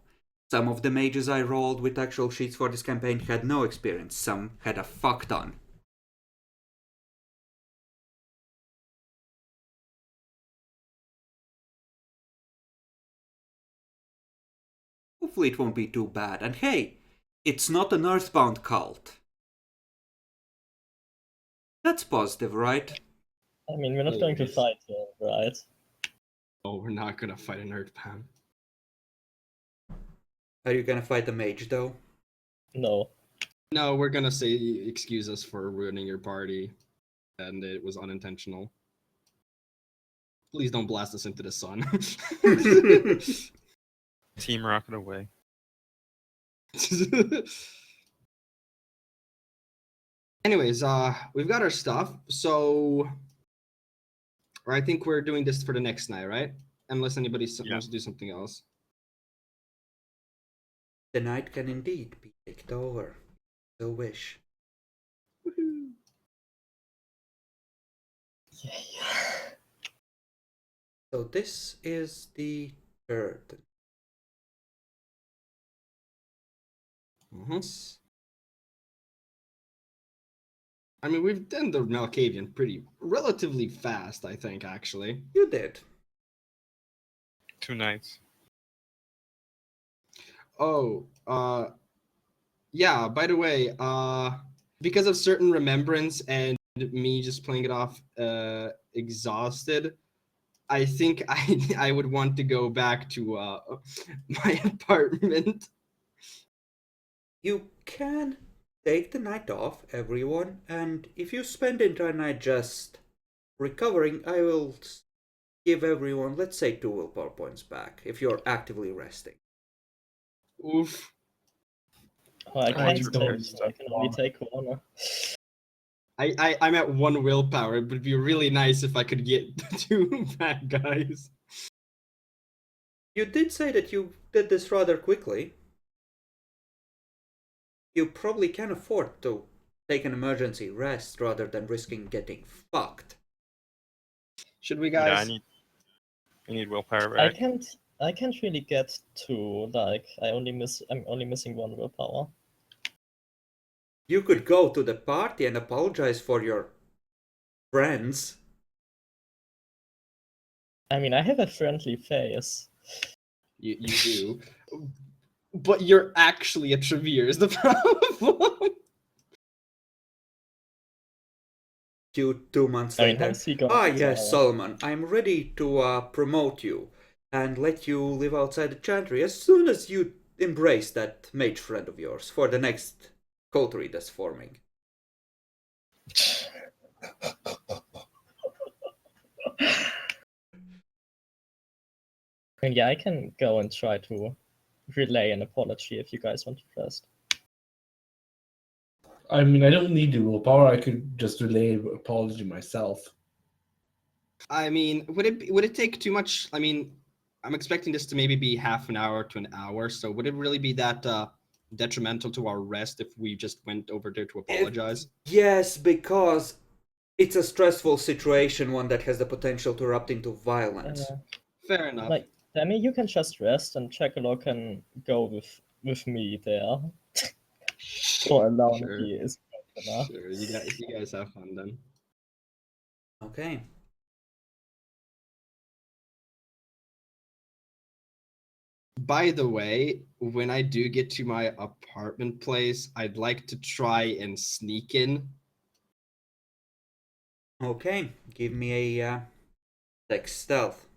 Some of the mages I rolled with actual sheets for this campaign had no experience. Some had a fuck ton. Hopefully it won't be too bad. And hey, it's not an earthbound cult. That's positive, right? I mean, we're not going to Always. fight him, right? Oh, we're not gonna fight an Earthbound. Are you gonna fight the mage though? No. No, we're gonna say excuse us for ruining your party, and it was unintentional. Please don't blast us into the sun. Team Rocket away. Anyways, we've got our stuff, so I think we're doing this for the next night, right? Unless anybody wants to do something else. The night can indeed be picked over. So wish. Yeah. So this is the third. Mm-hmm. I mean, we've done the Malkavian relatively fast, I think, actually. You did. 2 nights. Oh, yeah, by the way, because of certain remembrance and me just playing it off exhausted, I think I would want to go back to my apartment. You can take the night off, everyone, and if you spend the entire night just recovering, I will give everyone, let's say, 2 willpower points back if you're actively resting. Oof. Oh, I can't don't take. understand. I can only take one. I'm at 1 willpower. It would be really nice if I could get 2 back, guys. You did say that you did this rather quickly. You probably can afford to take an emergency rest rather than risking getting fucked. Should we, Yeah, guys? I need willpower I back. can't really get to like. I'm only missing 1 willpower. You could go to the party and apologize for your friends. I mean, I have a friendly face. You do. But you're actually a Trevere is the problem. You 2 months I mean, later. how's he going Ah, to yes, tell? Solomon. I'm ready to promote you and let you live outside the chantry as soon as you embrace that mage friend of yours for the next coterie that's forming. I mean, yeah, I can go and try to relay an apology if you guys want to first. I mean, I don't need the willpower. I could just relay an apology myself. I mean, would it take too much? I mean, I'm expecting this to maybe be half an hour to an hour. So would it really be that detrimental to our rest if we just went over there to apologize? Yes, because it's a stressful situation, one that has the potential to erupt into violence. Fair enough. Like, I mean, you can just rest, and Chekalo can go with me there. For alone if Sure. he is good enough. Sure, you guys have fun then. Okay. By the way, when I do get to my apartment place, I'd like to try and sneak in. Okay, give me a dex stealth.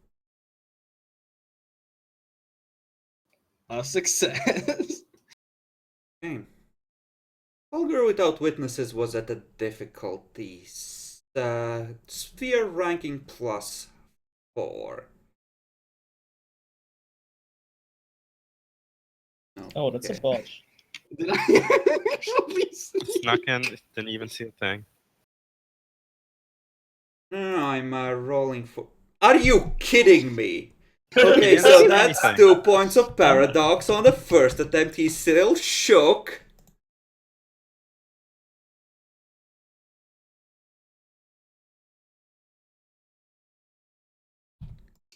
A success. Okay. Vulgar without witnesses was at a difficulty sphere ranking +4. Oh, that's a Okay. botch. Did I actually sneak? Snuck in, didn't even see a thing. No, I'm rolling for. Are you kidding me? Okay, didn't so see that's anything. 2 points of paradox on the first attempt. He's still shook.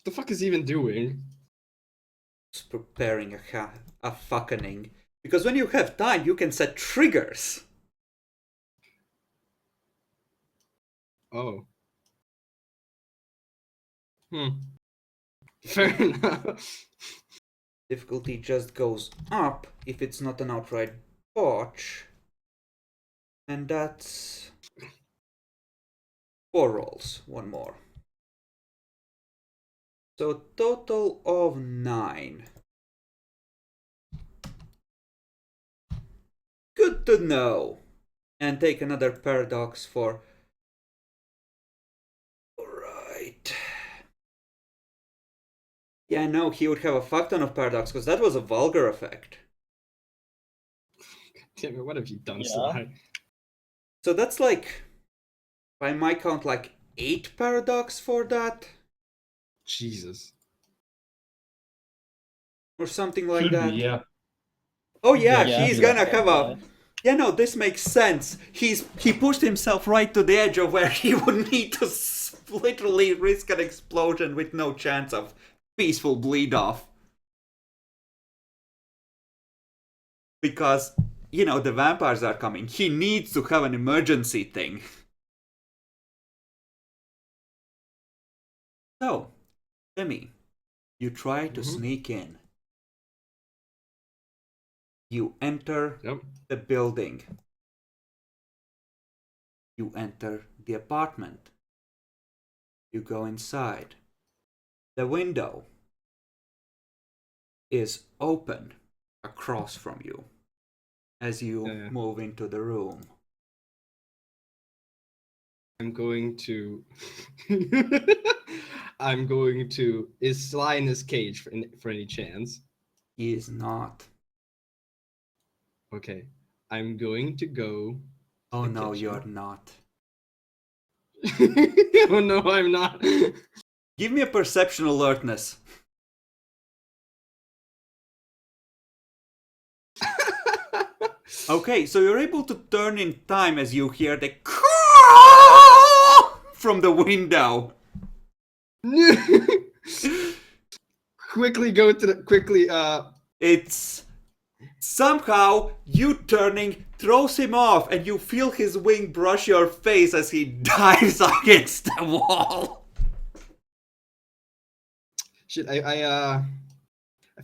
The fuck is he even doing? Just preparing a fucking. Because when you have time, you can set triggers. Oh. Fair enough. Difficulty just goes up if it's not an outright botch. And that's 4 rolls. One more. So total of 9. Good to know. And take another paradox for. Alright. Yeah, no, he would have a fuck ton of paradox because that was a vulgar effect. Damn it, what have you done, Yeah. Sly? So that's like, by my count, like 8 paradox for that. Jesus. Or something like Should that. be, yeah. Oh yeah, Yeah, he's yeah, gonna have a. right. Yeah, no, this makes sense. He pushed himself right to the edge of where he would need to literally risk an explosion with no chance of peaceful bleed off. Because, you know, the vampires are coming. He needs to have an emergency thing. So, Demi, you try to sneak in. You enter Yep. the building. You enter the apartment. You go inside. The window is open across from you as you Yeah. move into the room. I'm going to. I'm going to. Is Sly in his cage for any chance? He is not. Okay. I'm going to go. Oh the no, kitchen. you're not. Oh no, I'm not. Give me a perception alertness. Okay, so you're able to turn in time as you hear the from the window. Quickly go to the quickly It's Somehow, you turning throws him off, and you feel his wing brush your face as he dives against the wall. Shit, I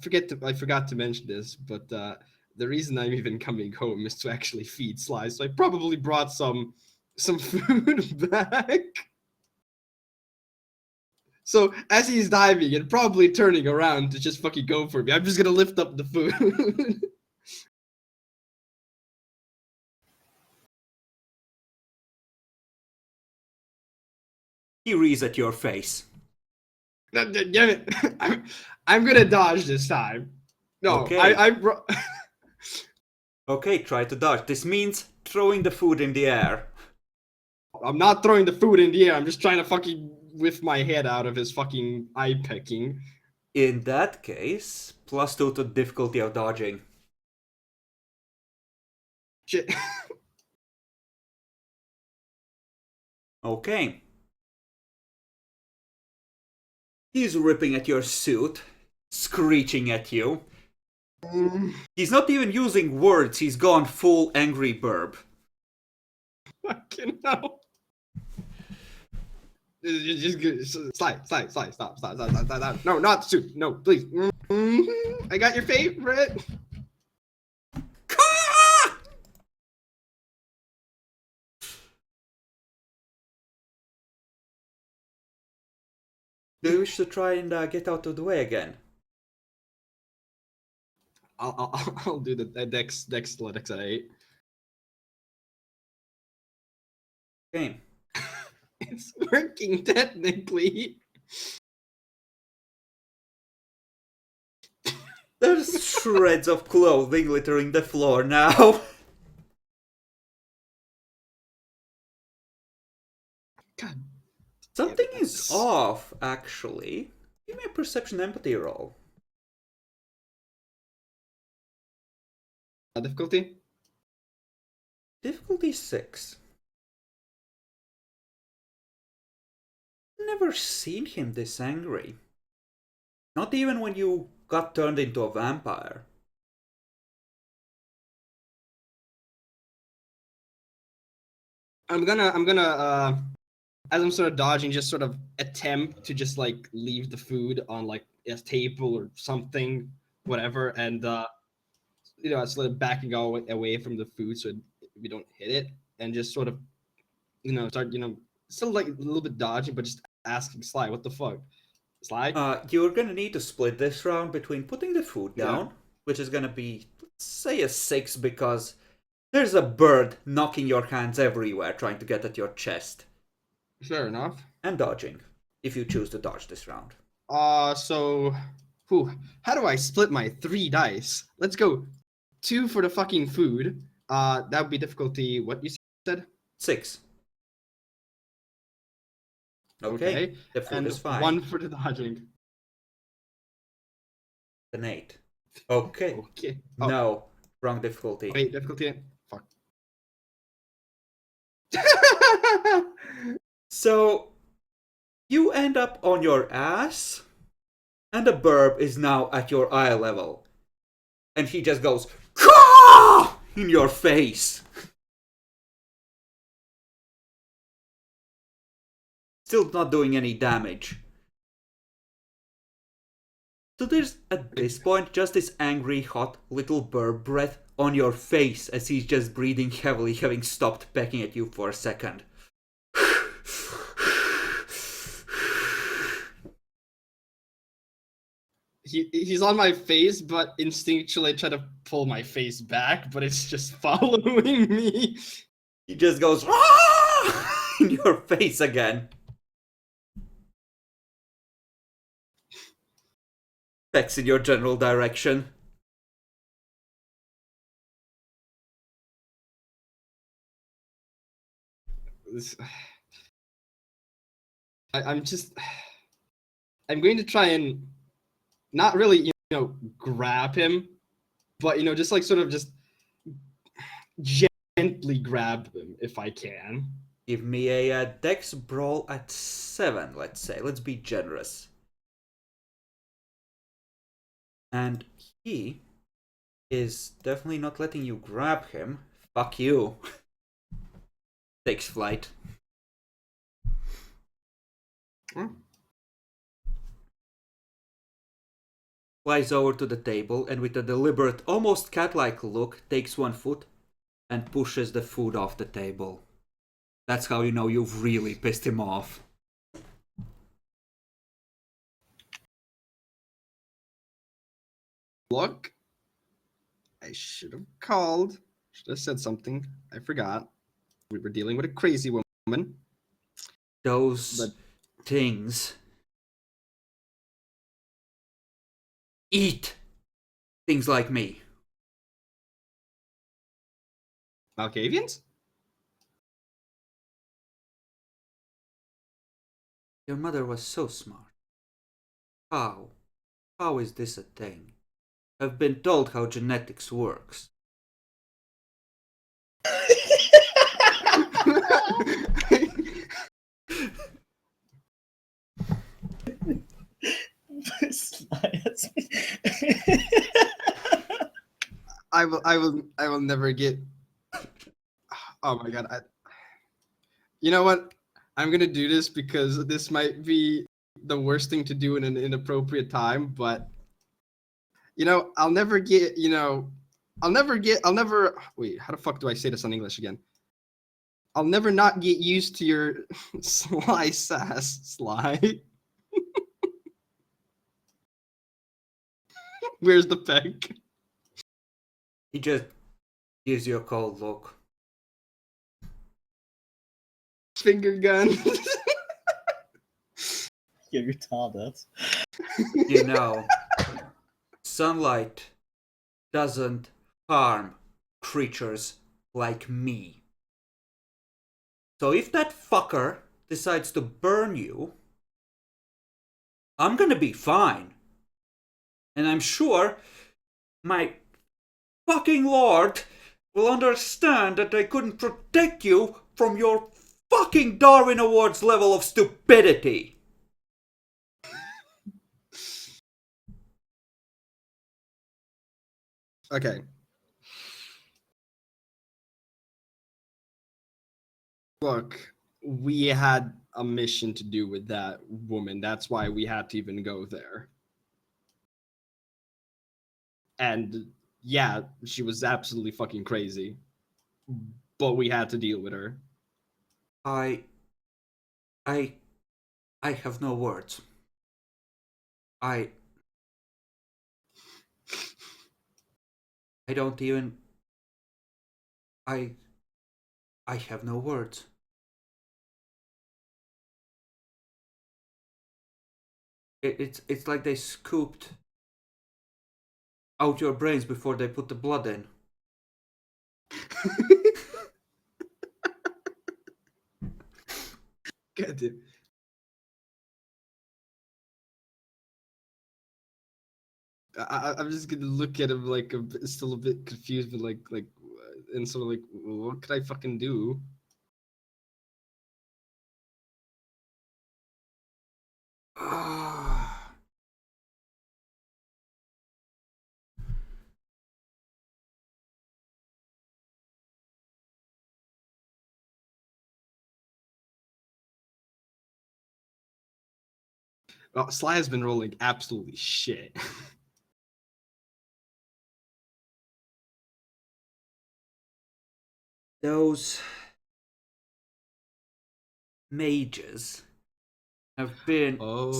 forgot to mention this, but the reason I'm even coming home is to actually feed Sly. So I probably brought some food back. So as he's diving and probably turning around to just fucking go for me, I'm just gonna lift up the food. He rees at your face. Damn it! I'm gonna dodge this time. No, Okay. I Okay, try to dodge. This means throwing the food in the air. I'm not throwing the food in the air. I'm just trying to fucking whiff my head out of his fucking eye pecking. In that case, +2 to difficulty of dodging. Shit. Okay. He's ripping at your suit, screeching at you. He's not even using words, he's gone full angry burb. Fucking hell. Slide, stop. No, not soup. No, please. I got your favorite. Do you wish to try and get out of the way again? I'll do the dex athletics at 8. Okay. It's working technically. There's shreds of clothing littering the floor now. God. Something damn it, is that's- off, actually. Give me a perception empathy roll. Difficulty? Difficulty 6. Never seen him this angry. Not even when you got turned into a vampire. I'm gonna as I'm sort of dodging, just sort of attempt to just like leave the food on like a table or something, whatever, and sort of backing away from the food so we don't hit it, and just sort of start still like a little bit dodging, but just asking Sly, what the fuck, Sly? You're gonna need to split this round between putting the food Yeah. down, which is gonna be, let's say, a 6, because there's a bird knocking your hands everywhere trying to get at your chest. Fair enough. And dodging, if you choose to dodge this round. So, how do I split my 3 dice? Let's go 2 for the fucking food. That would be difficulty. What you said? 6. Okay, the food And is fine. 1 for the dodging. An 8. Okay. Okay. Oh, No, wrong difficulty. wait, difficulty. Fuck. So, you end up on your ass, and the burb is now at your eye level. And he just goes, "Caw!" in your face. Still not doing any damage. So there's, at this point, just this angry, hot little burb breath on your face as he's just breathing heavily, having stopped pecking at you for a second. He's on my face, but instinctually I try to pull my face back, but it's just following me. He just goes, "Ah!" in your face again. Pecks in your general direction. This- I'm going to try and not really, grab him, but just like sort of just gently grab him if I can. Give me a dex brawl at 7, let's say. Let's be generous. And he is definitely not letting you grab him. Fuck you. Takes flight. Hmm. Flies over to the table and with a deliberate, almost cat-like look, takes one foot and pushes the food off the table. That's how you know you've really pissed him off. Look, I should have called. Should have said something. I forgot. We were dealing with a crazy woman. Those But things eat things like me. Malkavians? Your mother was so smart. How? How is this a thing? I've been told how genetics works. I will never get. Oh my god! You know what? I'm gonna do this because this might be the worst thing to do in an inappropriate time. But I'll never get. I'll never get. I'll never. Wait, how the fuck do I say this in English again? I'll never not get used to your sly sass, Sly. Where's the peg? He just gives you a cold look. Finger gun. You're retarded. You know, sunlight doesn't harm creatures like me. So if that fucker decides to burn you, I'm gonna be fine. And I'm sure my fucking lord will understand that I couldn't protect you from your fucking Darwin Awards level of stupidity. Okay. Look, we had a mission to do with that woman. That's why we had to even go there. And yeah, she was absolutely fucking crazy. But we had to deal with her. I have no words. I don't even. I have no words. It's like they scooped out your brains before they put the blood in. God damn. I'm just gonna look at him like still a bit confused, but and sort of like, what could I fucking do? Well, Sly has been rolling absolutely shit. Those mages have been. Oh.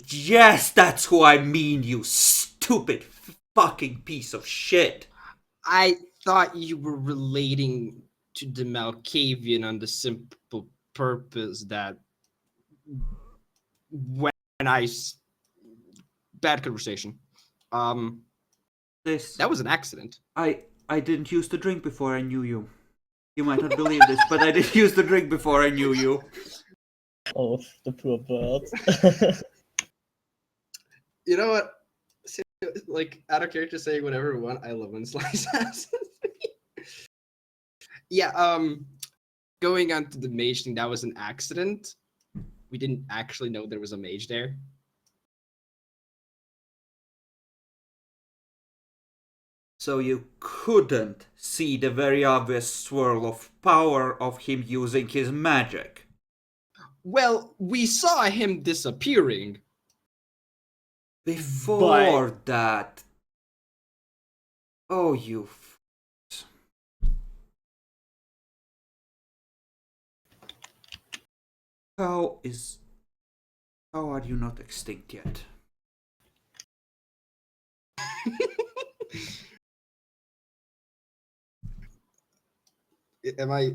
Yes, that's who I mean, you stupid fucking piece of shit. I thought you were relating to the Malkavian on the simple purpose that when bad conversation. This. That was an accident. I didn't used to drink before I knew you. You might not believe this, but I did used to drink before I knew you. Oh, the poor bird. You know what? Like, out of character saying whatever we want, I love when Slice asks. Yeah, going on to the mage thing, that was an accident. We didn't actually know there was a mage there. So you couldn't see the very obvious swirl of power of him using his magic. Well, we saw him disappearing. Before that... Oh, you... How are you not extinct yet? Am I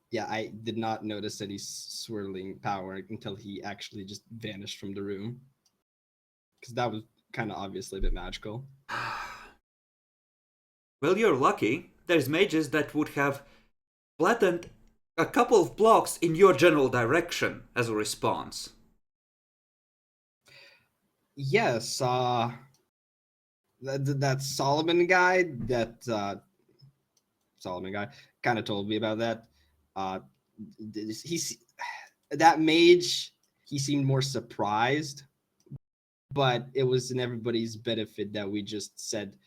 yeah, I did not notice any swirling power until he actually just vanished from the room. Because that was kind of obviously a bit magical. Well, you're lucky. There's mages that would have flattened a couple of blocks in your general direction as a response. Yes, that Solomon guy, Solomon guy, kind of told me about that. He's that mage. He seemed more surprised, but it was in everybody's benefit that we just said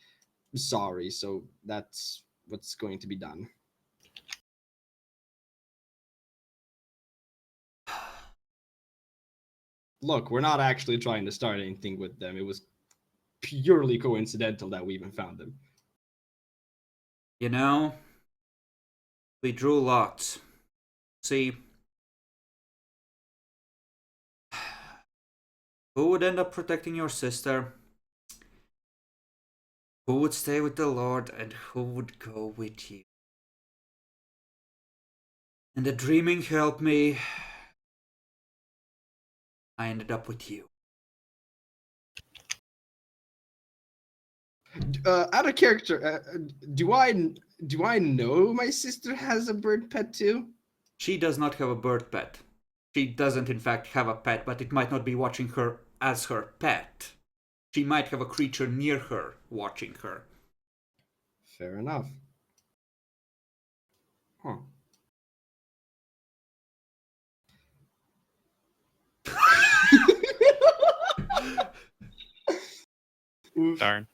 sorry. So that's what's going to be done. Look, we're not actually trying to start anything with them. It was purely coincidental that we even found them. You know, we drew lots. See, who would end up protecting your sister? Who would stay with the Lord and who would go with you? And the dreaming helped me. I ended up with you. Out of character, do I know my sister has a bird pet too? She does not have a bird pet. She doesn't in fact have a pet, but it might not be watching her as her pet. She might have a creature near her watching her. Fair enough. Huh. Oof. Darn.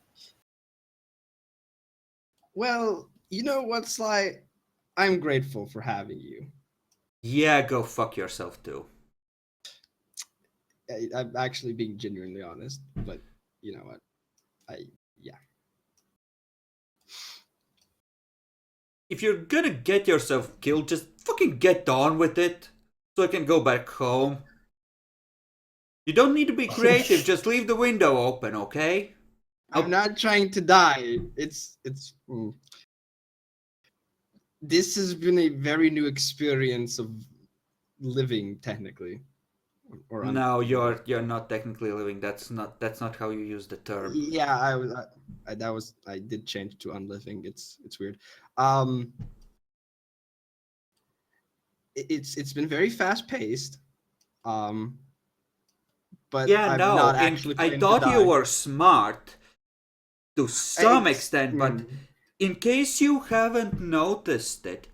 Well, you know what, Sly? I'm grateful for having you. Yeah, go fuck yourself too. I'm actually being genuinely honest, but you know what? Yeah. If you're gonna get yourself killed, just fucking get on with it. So I can go back home. You don't need to be creative, just leave the window open, okay? I'm not trying to die. This has been a very new experience of living, technically. No, you're not technically living. That's not how you use the term. Yeah, I did change to unliving. It's weird. It's been very fast paced. But Yeah, I'm no. not actually I planning to thought you die. were smart to some extent, but Mm. in case you haven't noticed it,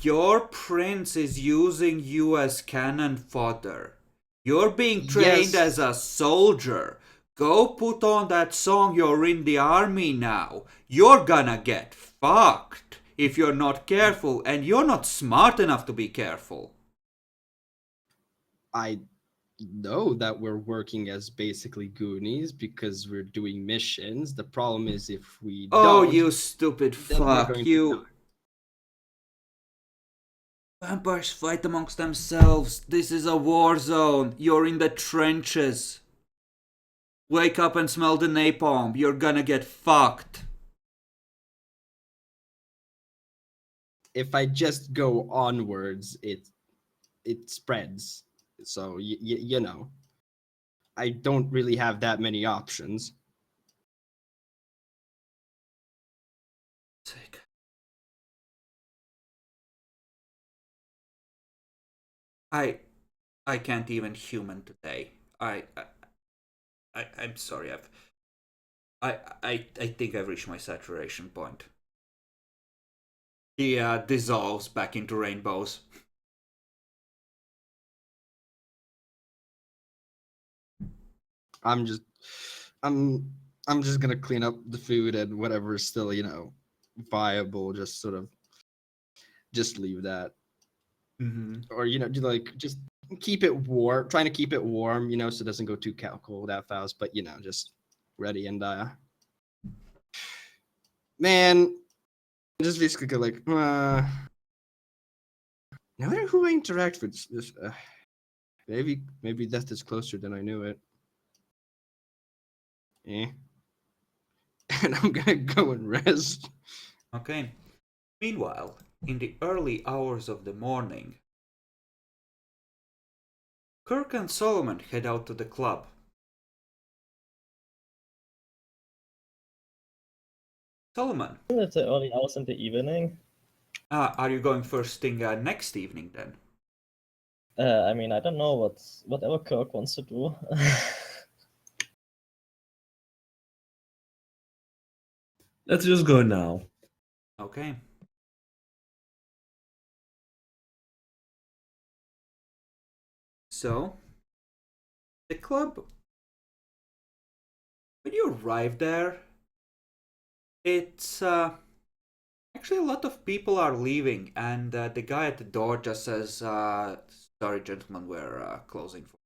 your prince is using you as cannon fodder. You're being trained Yes. as a soldier. Go put on that song, you're in the army now. You're gonna get fucked if you're not careful, and you're not smart enough to be careful. I know that we're working as basically Goonies because we're doing missions. The problem is if we Oh, don't, you stupid then we're fuck. going to You. die. Vampires fight amongst themselves. This is a war zone. You're in the trenches. Wake up and smell the napalm. You're gonna get fucked. If I just go onwards, it spreads. So you know, I don't really have that many options. Sick. I can't even human today. I'm sorry. I think I've reached my saturation point. He dissolves back into rainbows. I'm just, I'm just gonna clean up the food and whatever is still, viable. Just sort of, just leave that, or just keep it warm. Trying to keep it warm, so it doesn't go too cold that fast. But just ready and man, just basically like now who I interact with. This maybe death is closer than I knew it. Eh. And I'm gonna go and rest. Okay. Meanwhile, in the early hours of the morning, Kirk and Solomon head out to the club. Solomon, Isn't it the early hours in the evening? are you going first thing next evening then? I mean, I don't know whatever Kirk wants to do. Let's just go now. Okay. So, the club, when you arrive there, it's actually a lot of people are leaving, and the guy at the door just says, "Sorry, gentlemen, we're closing for."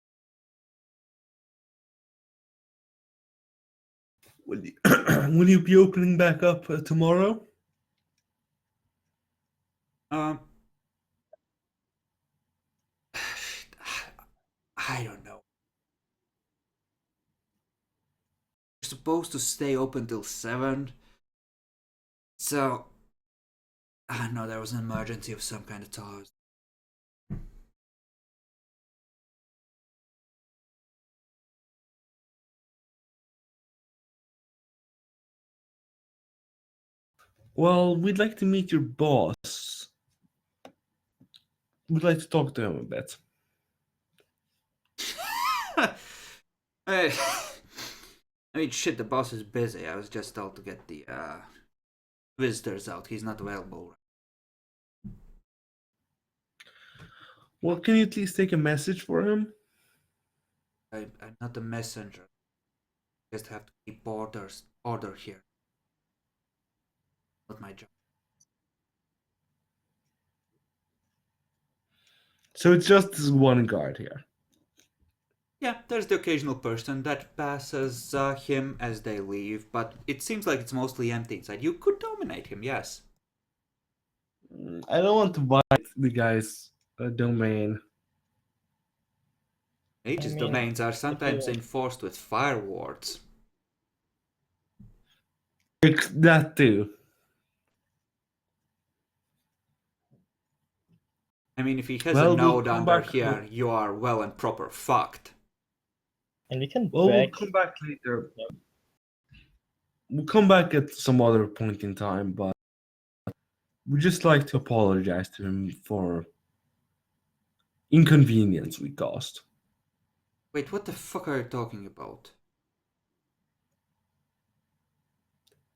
Will you be opening back up tomorrow? Um, I don't know. We're supposed to stay open till 7, so I don't know. There was an emergency of some kind of sort. Well, we'd like to meet your boss. We'd like to talk to him a bit. I mean, shit, the boss is busy. I was just told to get the visitors out. He's not available. Well, can you at least take a message for him? I'm not a messenger. Just have to keep order here. Not my job. So it's just this one guard here. Yeah, there's the occasional person that passes him as they leave, but it seems like it's mostly empty inside. You could dominate him, yes. I don't want to bite the guy's domain. Mage's mean, domains are if sometimes you- enforced with fire wards. That too. I mean, if he has Well, a we'll node come under back here, with- you are well and proper fucked. And we can Well, we'll beg. come back later. We'll come back at some other point in time, but we'd just like to apologize to him for inconvenience we caused. Wait, what the fuck are you talking about?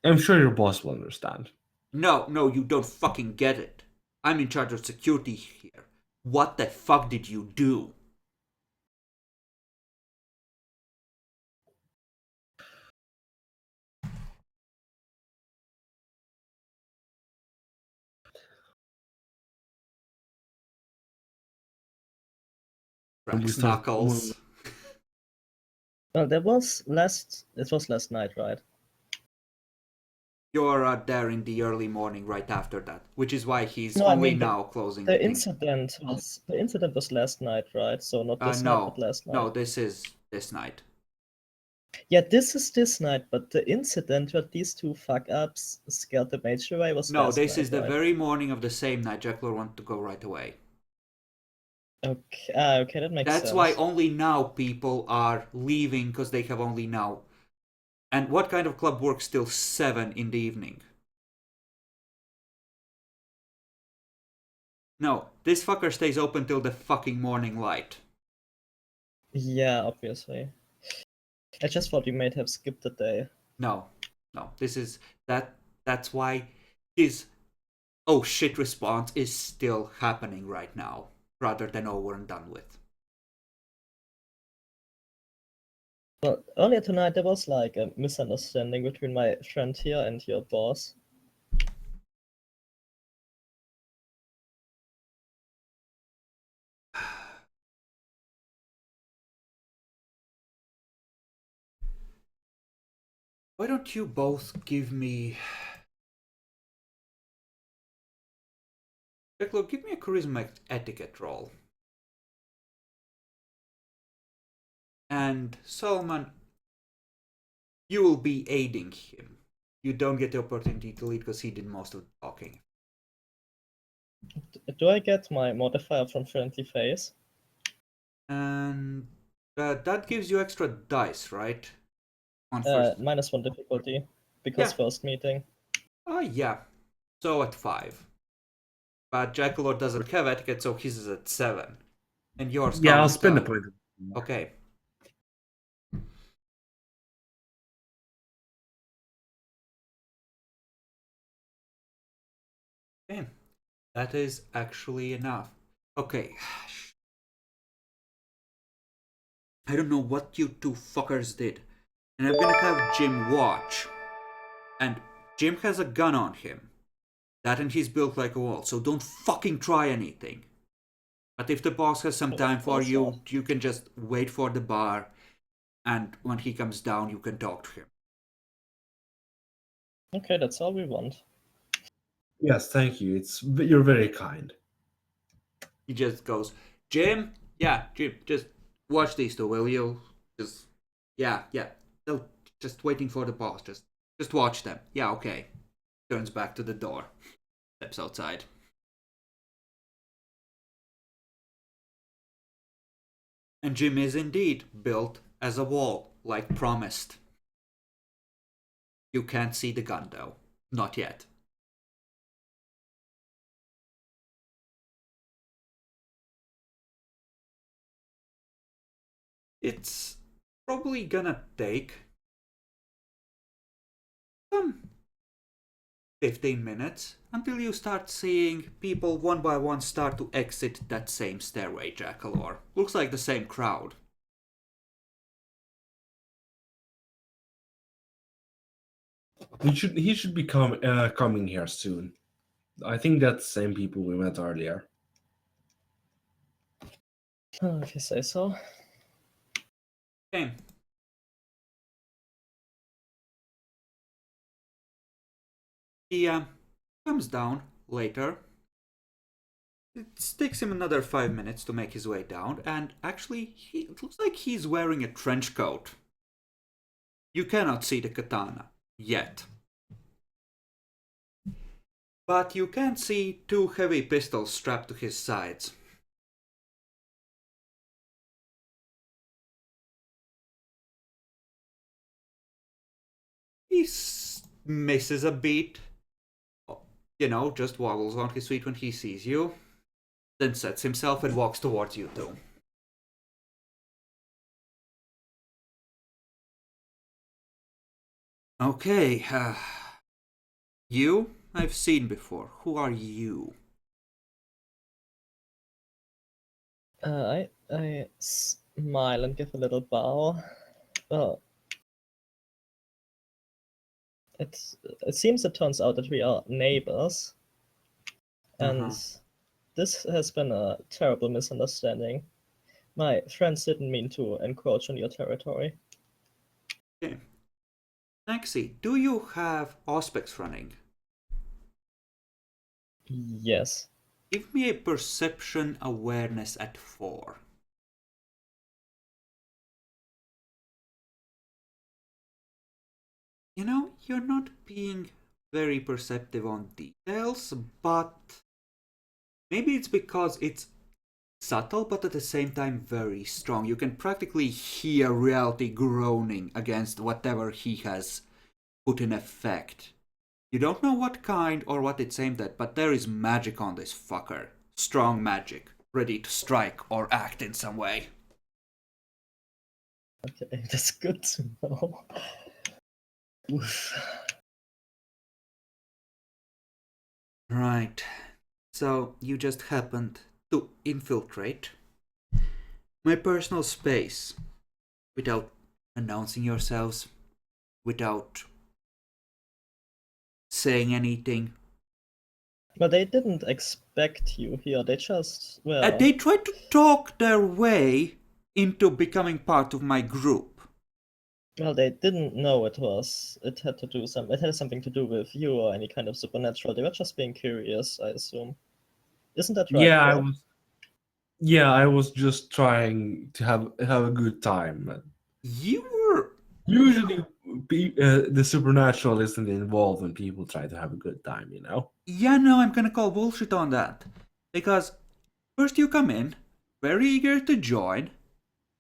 I'm sure your boss will understand. No, you don't fucking get it. I'm in charge of security here. What the fuck did you do? When we Cracks start- knuckles. Well, it was last night, right? You're there in the early morning right after that, which is why he's No, I only mean, now closing The the thing. incident was last night, right? So not this night, No, but last night. no, this is this night. Yeah, this is this night, but the incident where these two fuck ups scared the mage away was No, last this night, is the right? very morning of the same night. Jackler wanted to go right away. Okay, okay, that makes That's sense. why only now people are leaving because they have only now. And what kind of club works till 7 in the evening? No, this fucker stays open till the fucking morning light. Yeah, obviously. I just thought we might have skipped a day. No, this is that's why his oh shit response is still happening right now, rather than over and done with. Well, earlier tonight there was like a misunderstanding between my friend here and your boss. Why don't you both give me... Jackalope, give me a charisma etiquette roll. And Solomon, you will be aiding him. You don't get the opportunity to lead because he did most of the talking. Do I get my modifier from friendly face? And that gives you extra dice, right? On first. -1 difficulty, because Yeah. first meeting. Oh, yeah. So at 5. But Jackalope doesn't have etiquette, so his is at 7. And yours Yeah, I'll comes spend the down. point. Okay. Okay. That is actually enough. Okay. I don't know what you two fuckers did. And I'm gonna have Jim watch. And Jim has a gun on him. That and he's built like a wall, so don't fucking try anything. But if the boss has some time for you, you can just wait for the bar. And when he comes down, you can talk to him. Okay, that's all we want. Yes, thank you. You're very kind. He just goes, Jim? Yeah, Jim, just watch these two, will you? Just, yeah. They'll just waiting for the boss. Just watch them. Yeah, okay. Turns back to the door. Steps outside. And Jim is indeed built as a wall, like promised. You can't see the gun though. Not yet. It's probably gonna take some 15 minutes until you start seeing people one by one start to exit that same stairway, Jackalope. Looks like the same crowd. He should be coming here soon. I think that's the same people we met earlier. If you say so. Okay. He comes down later. It takes him another 5 minutes to make his way down, and actually, it looks like he's wearing a trench coat. You cannot see the katana yet. But you can see 2 heavy pistols strapped to his sides. He misses a beat. Just wobbles on his feet when he sees you. Then sets himself and walks towards you two. Okay, you I've seen before. Who are you? I smile and give a little bow. Well, it seems it turns out that we are neighbors, and this has been a terrible misunderstanding. My friends didn't mean to encroach on your territory. Okay. Nexi, do you have Auspex running? Yes. Give me a perception awareness at 4. You're not being very perceptive on details, but maybe it's because it's subtle, but at the same time very strong. You can practically hear reality groaning against whatever he has put in effect. You don't know what kind or what it's aimed at, but there is magic on this fucker. Strong magic, ready to strike or act in some way. Okay, that's good to know. Oof. Right. So you just happened to infiltrate my personal space without announcing yourselves without saying anything. But they didn't expect you here. They just well. They tried to talk their way into becoming part of my group. Well, they didn't know it had something to do with you or any kind of supernatural. They were just being curious, I assume. Isn't that right? Yeah, Bob? I was just trying to have a good time. You were... Usually, the supernatural isn't involved when people try to have a good time, you know? Yeah, no, I'm gonna call bullshit on that. Because first you come in, very eager to join.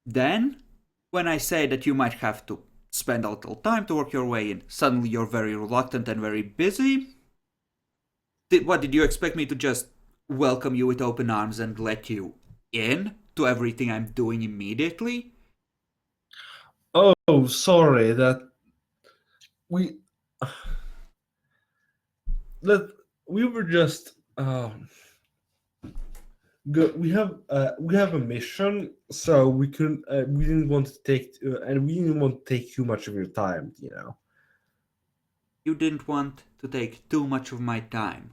Then, when I say that you might have to spend a little time to work your way in, suddenly you're very reluctant and very busy. What, did you expect me to just welcome you with open arms and let you in to everything I'm doing immediately? Oh, sorry, that we that we were just we have a mission, so we didn't want to take and we didn't want to take too much of your time, you know. You didn't want to take too much of my time.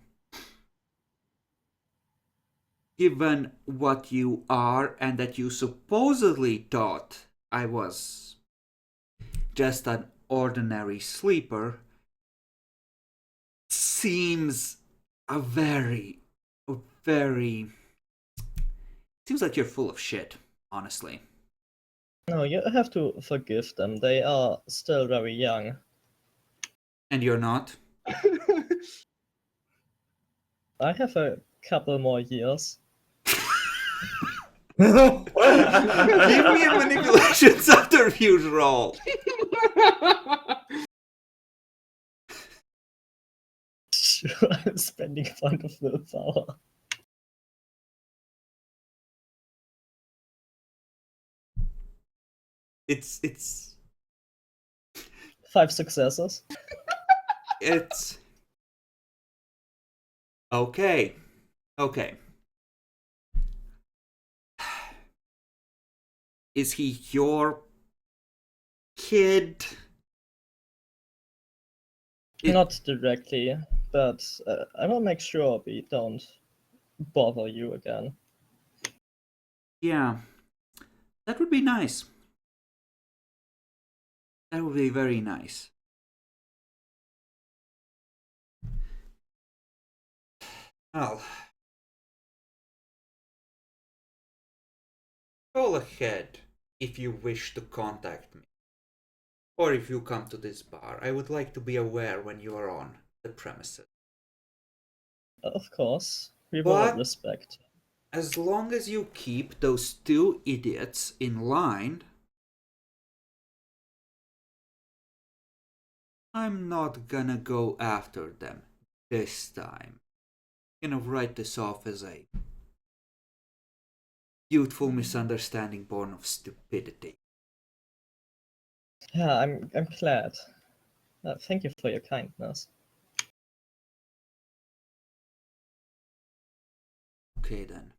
Given what you are and that you supposedly thought I was just an ordinary sleeper, seems seems like you're full of shit, honestly. No, you have to forgive them. They are still very young. And you're not? I have a couple more years. Give me a manipulation subterfuge roll. Sure, I'm spending a point of willpower. It's 5 successes. It's okay. Okay. Is he your kid? Not directly, but I will make sure we don't bother you again. Yeah. That would be nice. That would be very nice. Well, go ahead if you wish to contact me. Or if you come to this bar, I would like to be aware when you are on the premises. Of course, we will But respect. as long as you keep those two idiots in line, I'm not gonna go after them this time. I'm gonna write this off as a youthful misunderstanding born of stupidity. Yeah, I'm glad. Thank you for your kindness. Okay then.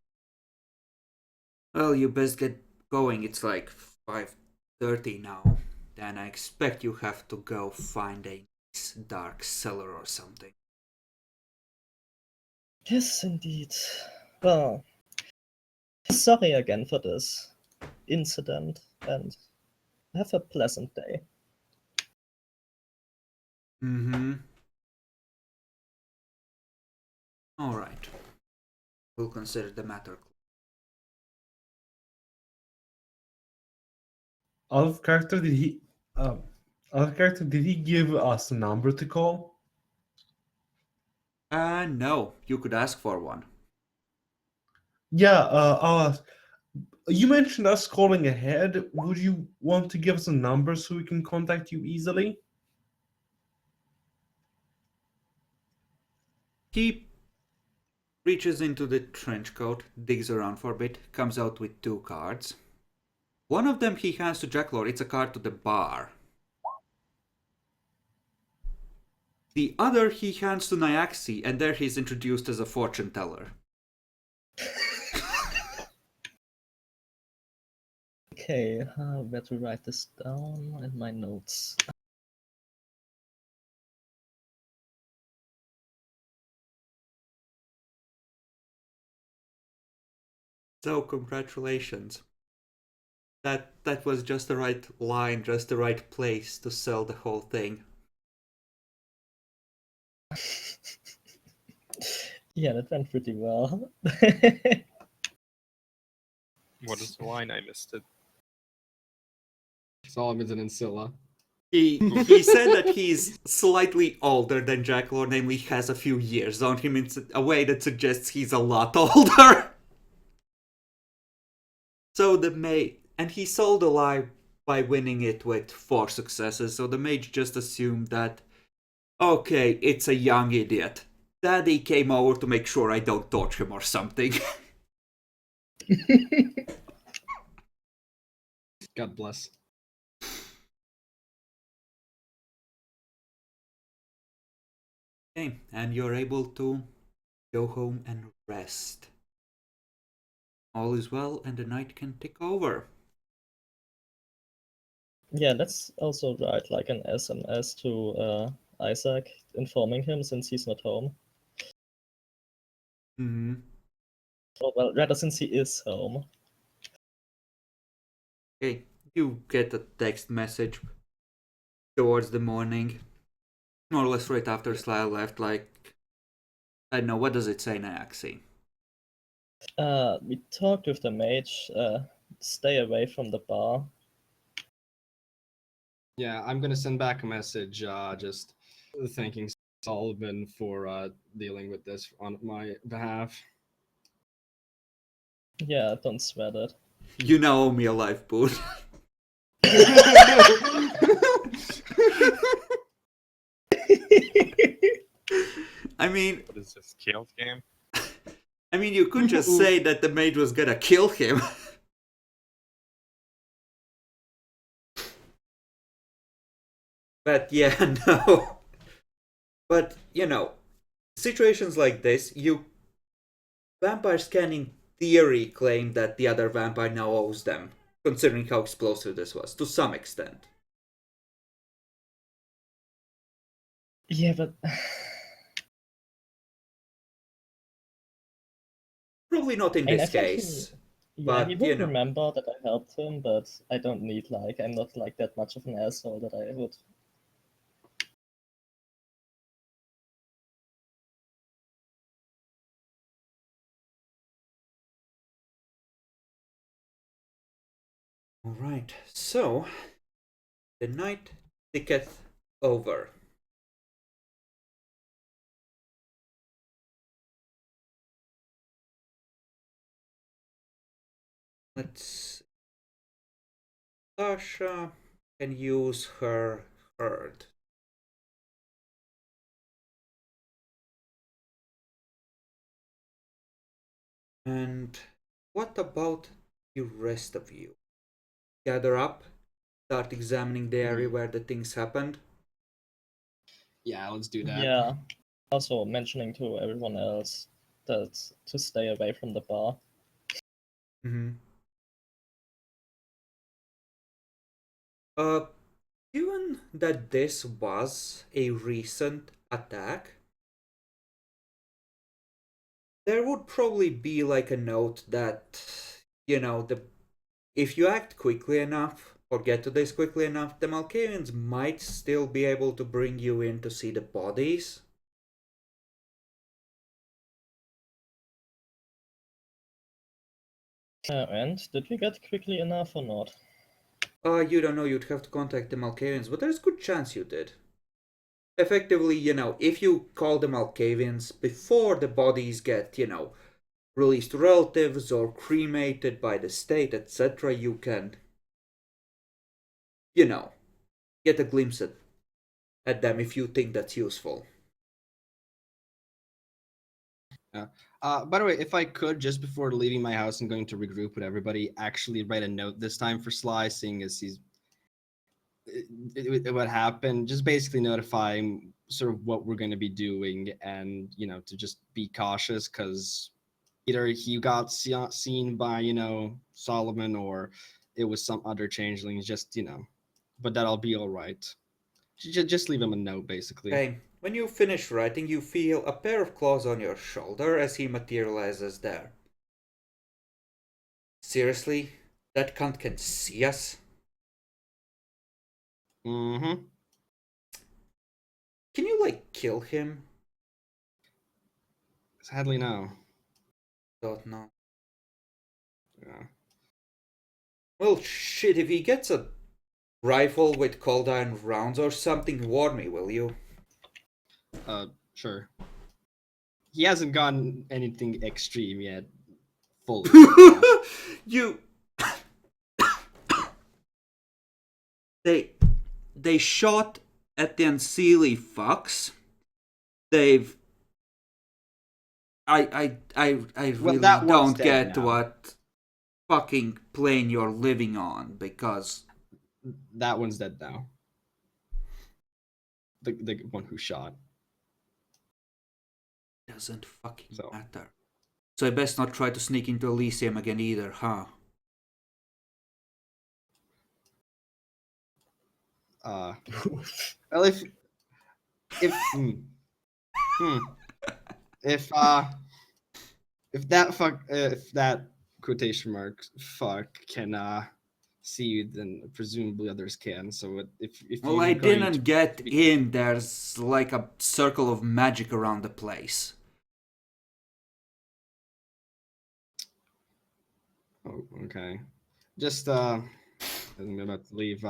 Well, you best get going. It's like 5:30 now. Then I expect you have to go find a nice dark cellar or something. Yes, indeed. Well, sorry again for this incident, and have a pleasant day. Mm-hmm. Alright. We'll consider the matter. Out of character, out of character, did he give us a number to call? No. You could ask for one. Yeah, I'll ask. You mentioned us calling ahead. Would you want to give us a number so we can contact you easily? He reaches into the trench coat, digs around for a bit, comes out with 2 cards. One of them he hands to Jacklor. It's a card to the bar. The other he hands to Nyaxi, and there he's introduced as a fortune teller. Okay, where to write this down in my notes? So congratulations. That was just the right line, just the right place to sell the whole thing. Yeah, that went pretty well. What is the line? I missed it. Solomon's and Scylla. He said that he's slightly older than Jackal, or namely has a few years on him in a way that suggests he's a lot older. So the mage, and he sold a lie by winning it with 4 successes, so the mage just assumed that, okay, it's a young idiot. Daddy came over to make sure I don't torch him or something. God bless. Okay, and you're able to go home and rest. All is well, and the night can tick over. Yeah, let's also write like an SMS to Isaac, informing him since he's not home. Mm-hmm. Or, well, rather since he is home. Okay, you get a text message towards the morning, more or less right after Sly left. Like, I don't know, what does it say in Axie? We talked with the mage. Stay away from the bar. Yeah, I'm gonna send back a message, just thanking Solomon for dealing with this on my behalf. Yeah, don't sweat it. You now owe me a life boon. I mean, What is this, Chaos game? you could just say that the mage was gonna kill him. But yeah, no. But, situations like this, vampires can in theory claim that the other vampire now owes them, considering how explosive this was, to some extent. Yeah, but Probably not in I this think case. he But, would remember that I helped him, but I don't need I'm not like that much of an asshole that I would. Alright, so the night ticketh over. Let's. Sasha can use her herd. And what about the rest of you? Gather up, start examining the area where the things happened. Yeah, let's do that. Yeah. Also mentioning to everyone else that to stay away from the bar. Mm-hmm. Given that this was a recent attack, there would probably be like a note that, if you act quickly enough or get to this quickly enough, the Malkavians might still be able to bring you in to see the bodies. And did we get quickly enough or not? You don't know, you'd have to contact the Malkavians, but there's a good chance you did. Effectively, if you call the Malkavians before the bodies get, released to relatives or cremated by the state, etc., you can, get a glimpse at them if you think that's useful. By the way, if I could, just before leaving my house and going to regroup with everybody, actually write a note this time for Sly, seeing as what happened. Just basically notifying sort of what we're going to be doing, and to just be cautious, because either he got seen by Solomon, or it was some other changeling. Just but that'll be all right. Just leave him a note, basically. Okay. When you finish writing, you feel a pair of claws on your shoulder as he materializes there. Seriously? That cunt can see us? Mm-hmm. Can you, kill him? Sadly, no. Don't know. Yeah. Well, shit, if he gets a rifle with cold iron rounds or something, warn me, will you? Sure. He hasn't gotten anything extreme yet. Fully. You... They shot at the unseelie fucks. They've... I really that one's don't dead get now. what fucking plane you're living on, because... That one's dead now. The one who shot. Doesn't fucking So. matter. So I best not try to sneak into Elysium again either, huh? Well, if if that quotation mark fuck can see you, then presumably others can. So if Well, you're I going didn't to get in. There's like a circle of magic around the place. Oh, okay. Just I'm about to leave.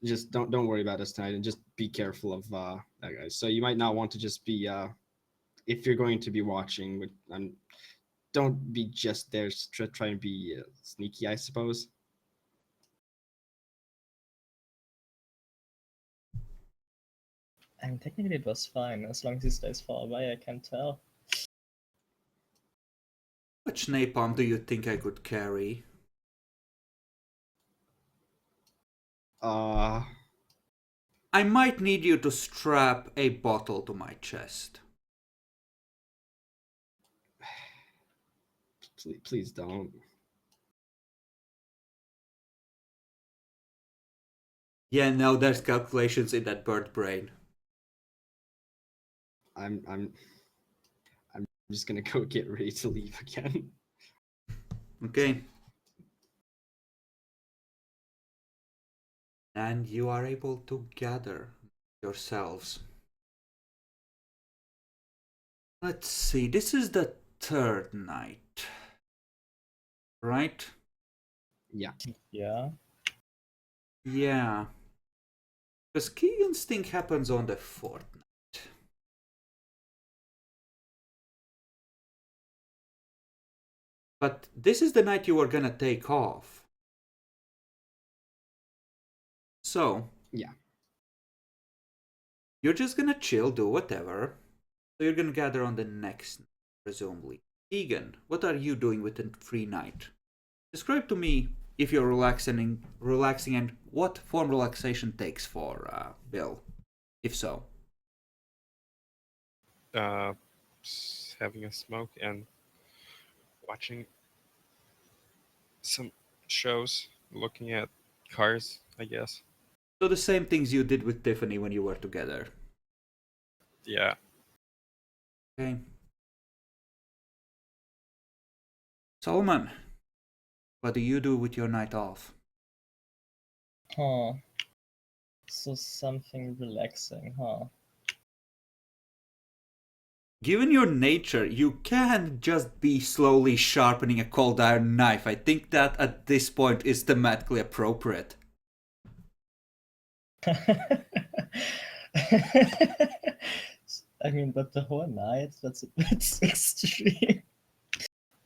Just don't worry about us tonight, and just be careful of that guy. So you might not want to just be if you're going to be watching. Don't be just there. Try and be sneaky, I suppose. And technically it was fine, as long as he stays far away, I can tell. How much napalm do you think I could carry? I might need you to strap a bottle to my chest. Please don't. Yeah, no, there's calculations in that bird brain. I'm just gonna go get ready to leave again. Okay. And you are able to gather yourselves. Let's see, this is the third night, right? Yeah. Yeah. Yeah. Because Keegan's thing happens on the fourth night. But this is the night you were gonna take off. So. Yeah. You're just gonna chill, do whatever. So you're gonna gather on the next night, presumably. Keegan, what are you doing with the free night? Describe to me if you're relaxing and what form relaxation takes for Bill, if so. Having a smoke and watching some shows, looking at cars, I guess. So the same things you did with Tiffany when you were together. Yeah. Okay. Solomon, what do you do with your night off? Huh. So something relaxing, huh? Given your nature, you can't just be slowly sharpening a cold iron knife. I think that at this point is thematically appropriate. I mean, but the whole night, that's a bit extreme.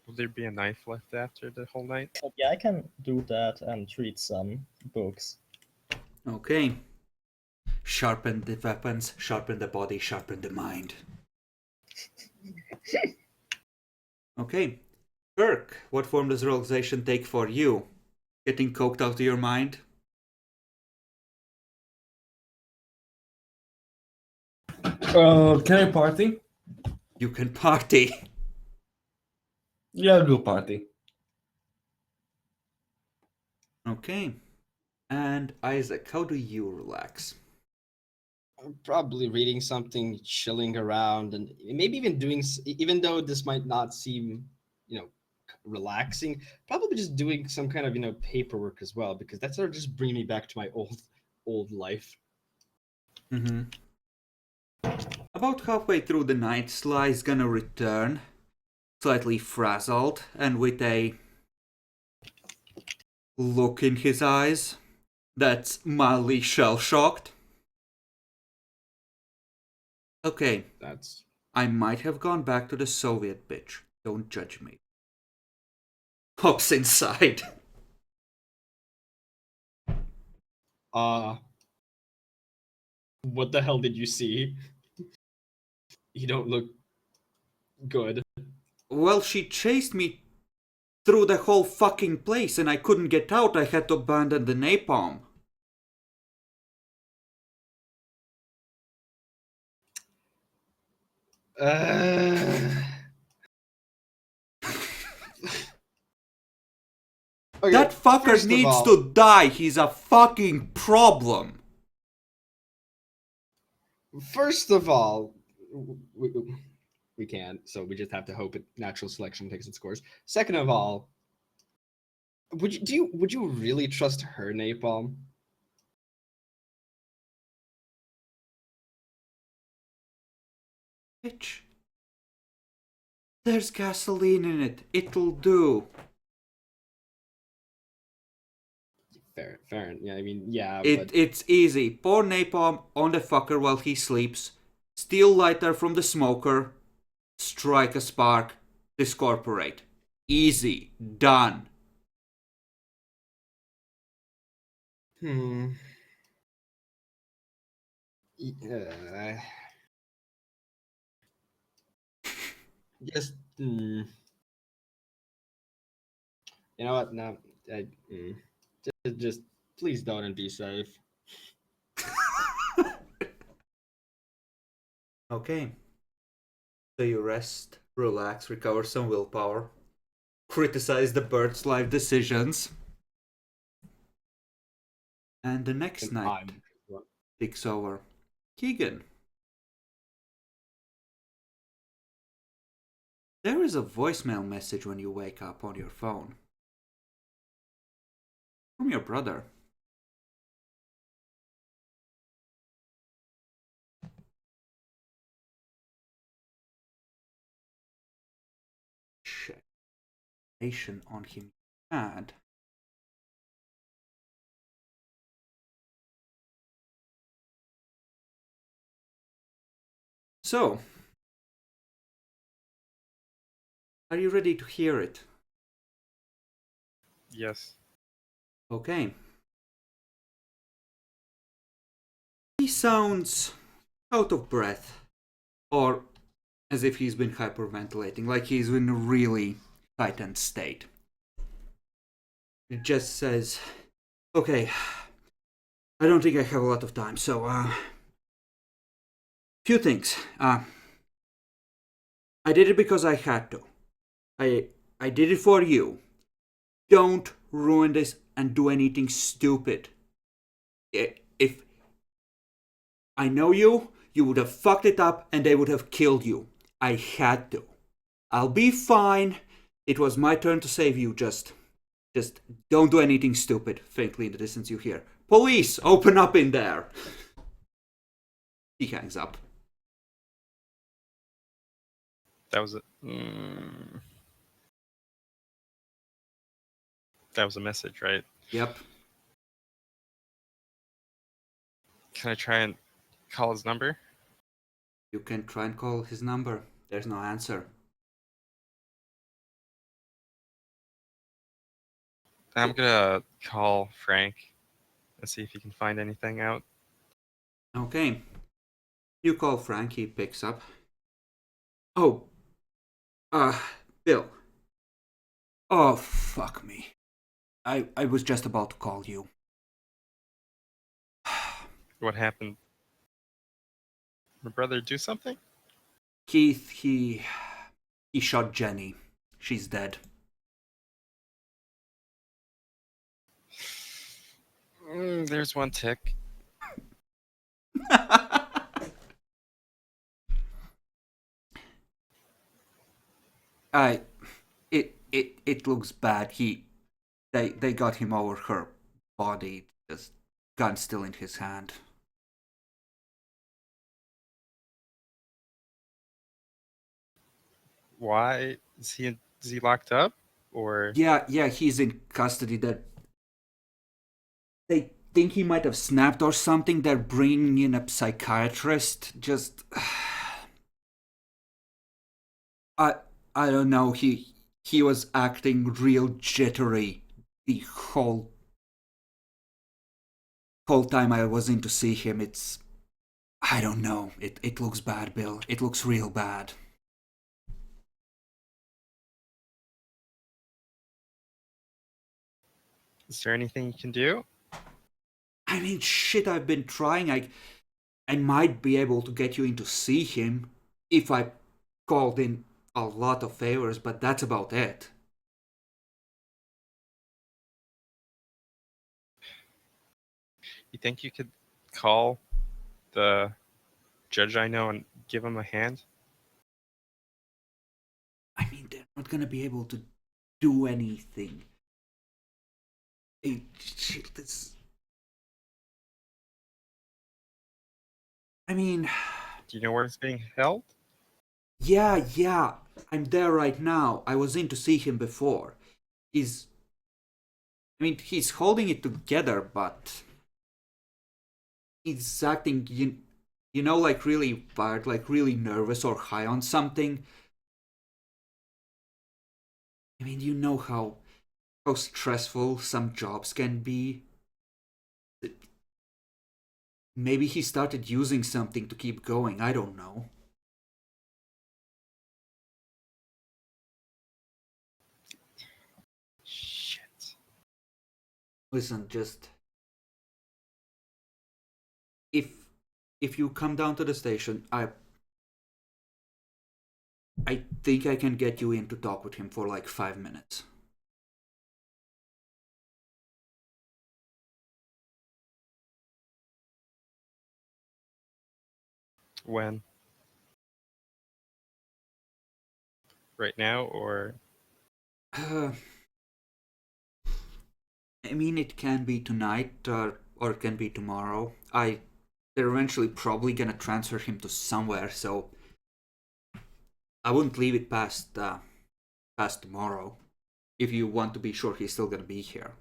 Will there be a knife left after the whole night? But yeah, I can do that and read some books. Okay. Sharpen the weapons, sharpen the body, sharpen the mind. Okay. Kirk, what form does relaxation take for you? Getting coked out of your mind? Can I party? You can party. Yeah, I'll go party. Okay. And Isaac, how do you relax? Probably reading something, chilling around, and maybe even even though this might not seem, relaxing, probably just doing some kind of, paperwork as well, because that's sort of just bringing me back to my old life. Mm-hmm. About halfway through the night, Sly's gonna return, slightly frazzled and with a look in his eyes that's mildly shell-shocked. Okay, That's I might have gone back to the Soviet bitch. Don't judge me. Hops inside. what the hell did you see? You don't look good. Well, she chased me through the whole fucking place and I couldn't get out. I had to abandon the napalm. Okay, That fucker first of needs all- to die. He's a fucking problem. First of all, we can't, so we just have to hope natural selection takes its course. Second of all, would you really trust her napalm? Bitch. There's gasoline in it. It'll do. Fair. Yeah, I mean, yeah, but It's easy. Pour napalm on the fucker while he sleeps. Steal lighter from the smoker. Strike a spark. Discorporate. Easy. Done. Yeah, just you know what? No, just please don't and be safe. Okay. So you rest, relax, recover some willpower. Criticize the bird's life decisions. And the next And night ticks over. Keegan. There is a voicemail message when you wake up on your phone. From your brother. Check. On him had. So, are you ready to hear it? Yes. Okay. He sounds out of breath, or as if he's been hyperventilating, like he's in a really heightened state. It just says, okay, I don't think I have a lot of time, so, few things. I did it because I had to. I did it for you. Don't ruin this and do anything stupid. If I know you, you would have fucked it up and they would have killed you. I had to. I'll be fine. It was my turn to save you. Just don't do anything stupid. Faintly in the distance you hear, police, open up in there. He hangs up. That was that was a message, right? Yep. Can I try and call his number? You can try and call his number. There's no answer. I'm gonna call Frank and see if he can find anything out. Okay. You call Frank, he picks up. Oh. Bill. Oh, fuck me. I was just about to call you. What happened? My brother do something? Keith, he shot Jenny. She's dead. There's one tick. I it looks bad. They got him over her body, just gun still in his hand. Why is he locked up? Or Yeah, he's in custody. That they think he might have snapped or something. They're bringing in a psychiatrist. Just I I don't know. He was acting real jittery the whole time I was in to see him. It's I don't know. It looks bad, Bill. It looks real bad. is there anything you can do? I mean, shit. I've been trying. I might be able to get you in to see him if I called in a lot of favors, but that's about it. You think you could call the judge I know and give him a hand? I mean, they're not gonna be able to do anything. Shit, this. I mean, Do you know where it's being held? yeah. I'm there right now. I was in to see him before. He's. I mean, he's holding it together, but he's acting, you know, like really bad, like really nervous or high on something. I mean, you know how stressful some jobs can be. Maybe he started using something to keep going. I don't know. Shit. Listen, just if if you come down to the station, I think I can get you in to talk with him for like 5 minutes. When? Right now or I mean, it can be tonight or it can be tomorrow. They're eventually probably gonna transfer him to somewhere, so I wouldn't leave it past tomorrow if you want to be sure he's still gonna be here.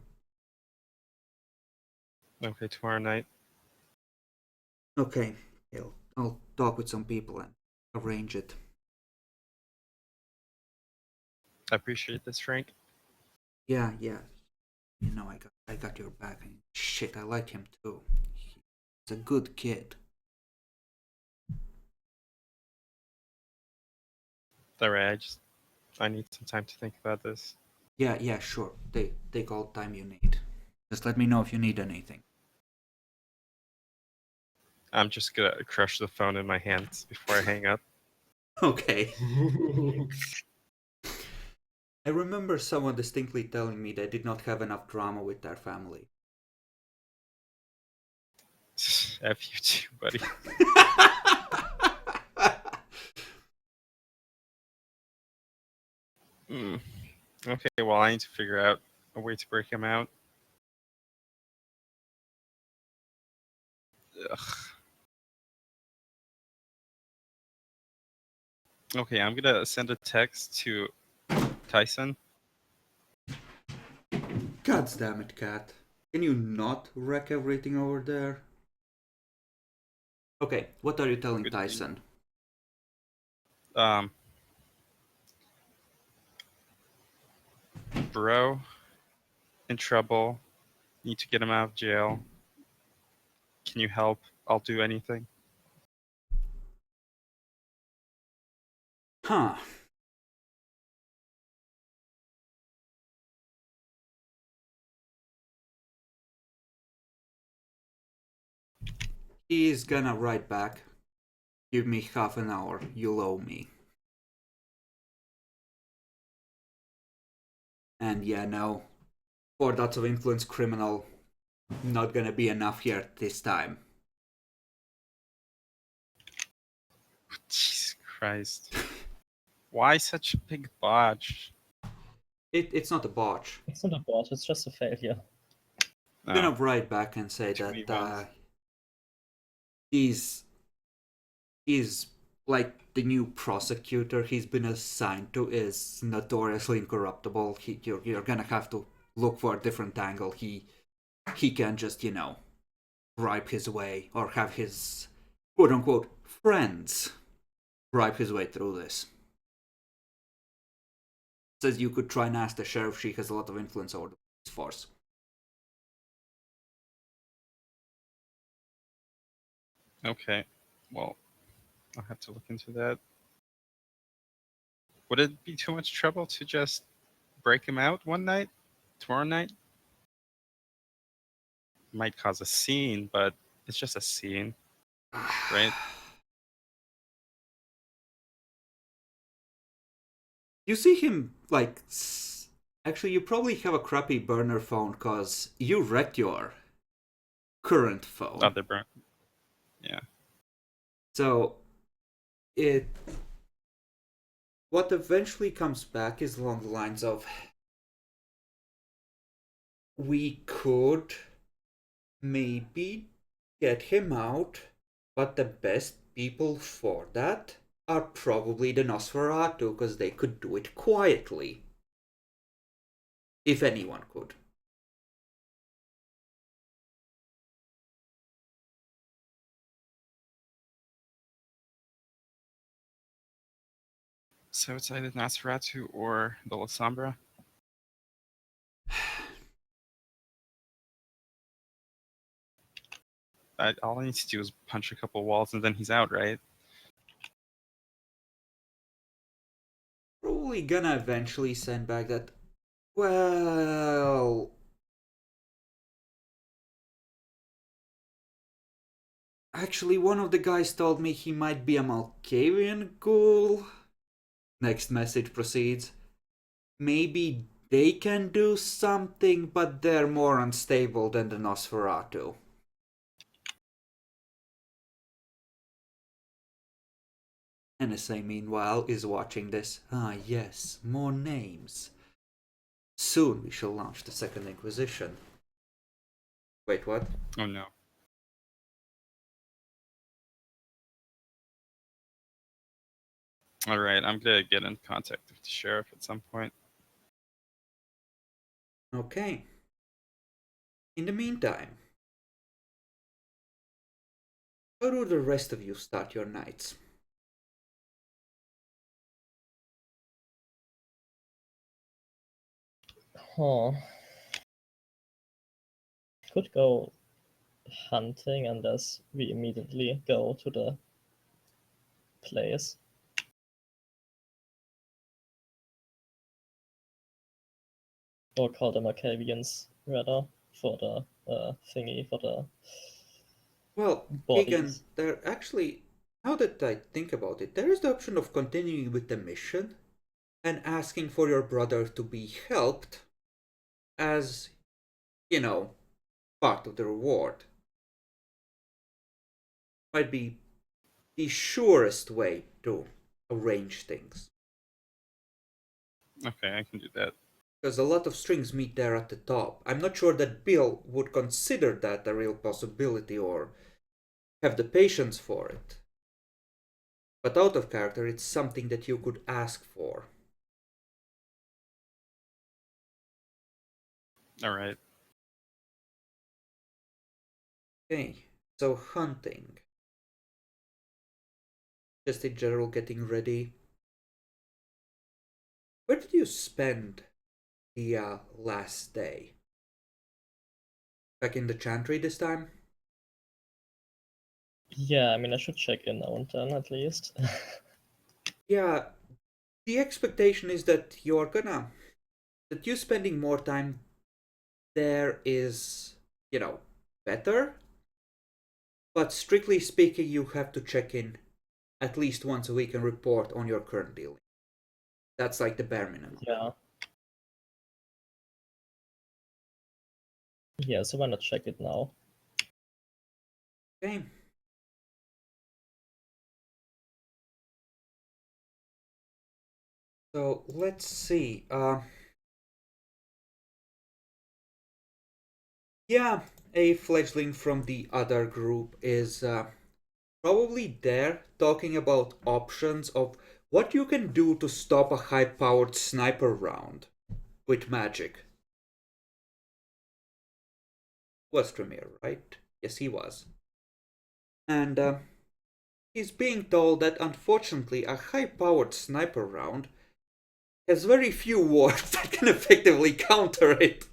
okay, tomorrow night? Okay, I'll talk with some people and arrange it. I appreciate this, Frank. Yeah. You know, I got your back. And shit, I like him too. He's a good kid. Alright, I need some time to think about this. Yeah, sure. Take all the time you need. Just let me know if you need anything. I'm just gonna crush the phone in my hands before I hang up. Okay. I remember someone distinctly telling me they did not have enough drama with their family. F you too, buddy. Hmm. Okay, well, I need to figure out a way to break him out. Ugh. Okay, I'm gonna send a text to Tyson. God damn it, Cat. Can you not wreck everything over there? Okay, what are you telling Good Tyson? Bro, in trouble. Need to get him out of jail. Can you help? I'll do anything. Huh. He's gonna write back. Give me half an hour. You'll owe me. And yeah, no. 4 dots of influence criminal. not gonna be enough here this time. Jesus Christ. Why such a big botch? It's not a botch. It's not a bot, it's just a failure. I'm gonna No. write back and say Too many that ones. he's like the new prosecutor he's been assigned to is notoriously incorruptible. You're gonna have to look for a different angle. He can't just, bribe his way or have his quote unquote friends bribe his way through this. Says you could try and ask the sheriff, she has a lot of influence over the police force. Okay. Well, I'll have to look into that. Would it be too much trouble to just break him out one night? Tomorrow night? Might cause a scene, but it's just a scene, right? You see him, like, actually, you probably have a crappy burner phone because you wrecked your current phone. Other burn. Yeah. So, what eventually comes back is along the lines of, we could maybe get him out, but the best people for that are probably the Nosferatu, because they could do it quietly. If anyone could. So it's either Nosferatu or the La Sombra. All I need to do is punch a couple walls and then he's out, right? Probably gonna eventually send back that. Well, actually, one of the guys told me he might be a Malkavian ghoul. Next message proceeds. Maybe they can do something, but they're more unstable than the Nosferatu. NSA, meanwhile, is watching this. Ah, yes, more names. Soon we shall launch the Second Inquisition. Wait, what? Oh no. Alright, I'm gonna get in contact with the sheriff at some point. Okay. In the meantime, how do the rest of you start your nights? Huh. Could go hunting unless we immediately go to the place. Or call them Arcavians, rather, for the thingy, for the Well, bodies. Keegan, there actually, now that I think about it, there is the option of continuing with the mission and asking for your brother to be helped as, part of the reward. Might be the surest way to arrange things. Okay, I can do that. Because a lot of strings meet there at the top. I'm not sure that Bill would consider that a real possibility or have the patience for it. But out of character, it's something that you could ask for. Alright. Okay, so hunting. Just in general, getting ready. Where did you spend the last day? Back in the Chantry this time? Yeah, I mean, I should check in now and then at least. Yeah, the expectation is that that you spending more time there is, better. But strictly speaking, you have to check in at least once a week and report on your current dealing. That's like the bare minimum. Yeah. Yeah, so why not check it now? Okay. So let's see. Yeah, a fledgling from the other group is probably there talking about options of what you can do to stop a high-powered sniper round with magic. Was Tremere, right? Yes, he was. And he's being told that unfortunately a high-powered sniper round has very few wards that can effectively counter it.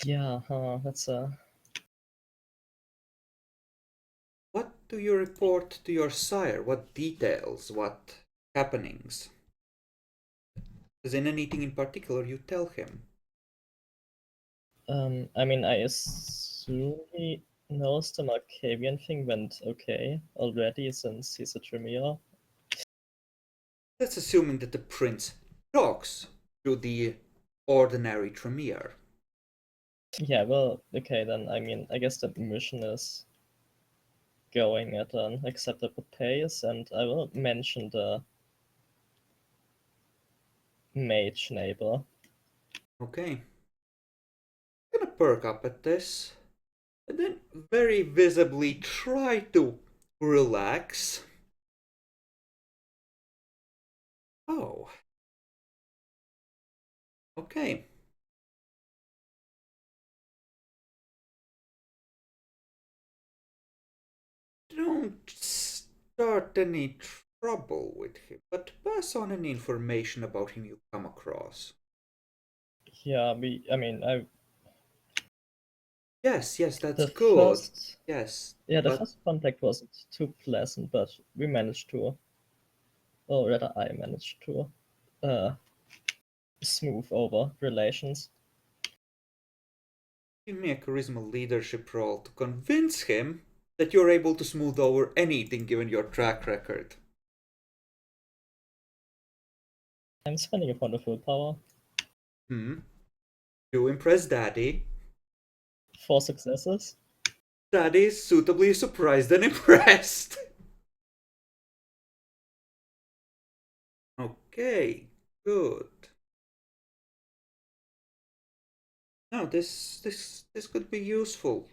Yeah, that's What do you report to your sire? What details? What happenings? Is there anything in particular you tell him? I mean, I assume he knows the Markavian thing went okay already since he's a Tremere. That's assuming that the prince talks to the ordinary Tremere. Yeah, well, okay then. I mean, I guess the mission is going at an acceptable pace, and I will mention the mage neighbor. Okay. I'm gonna perk up at this. And then very visibly try to relax. Oh. Okay. Don't start any trouble with him, but pass on any information about him you come across. Yeah, I mean, Yes, that's the good. first, Yes, yeah, the but first contact wasn't too pleasant, but we managed to, or rather, I managed to, uh, smooth over relations. give me a charisma leadership roll to convince him that you're able to smooth over anything given your track record. I'm spending a point of willpower. To impress Daddy. 4 successes. Daddy is suitably surprised and impressed. Okay, good. No, this could be useful.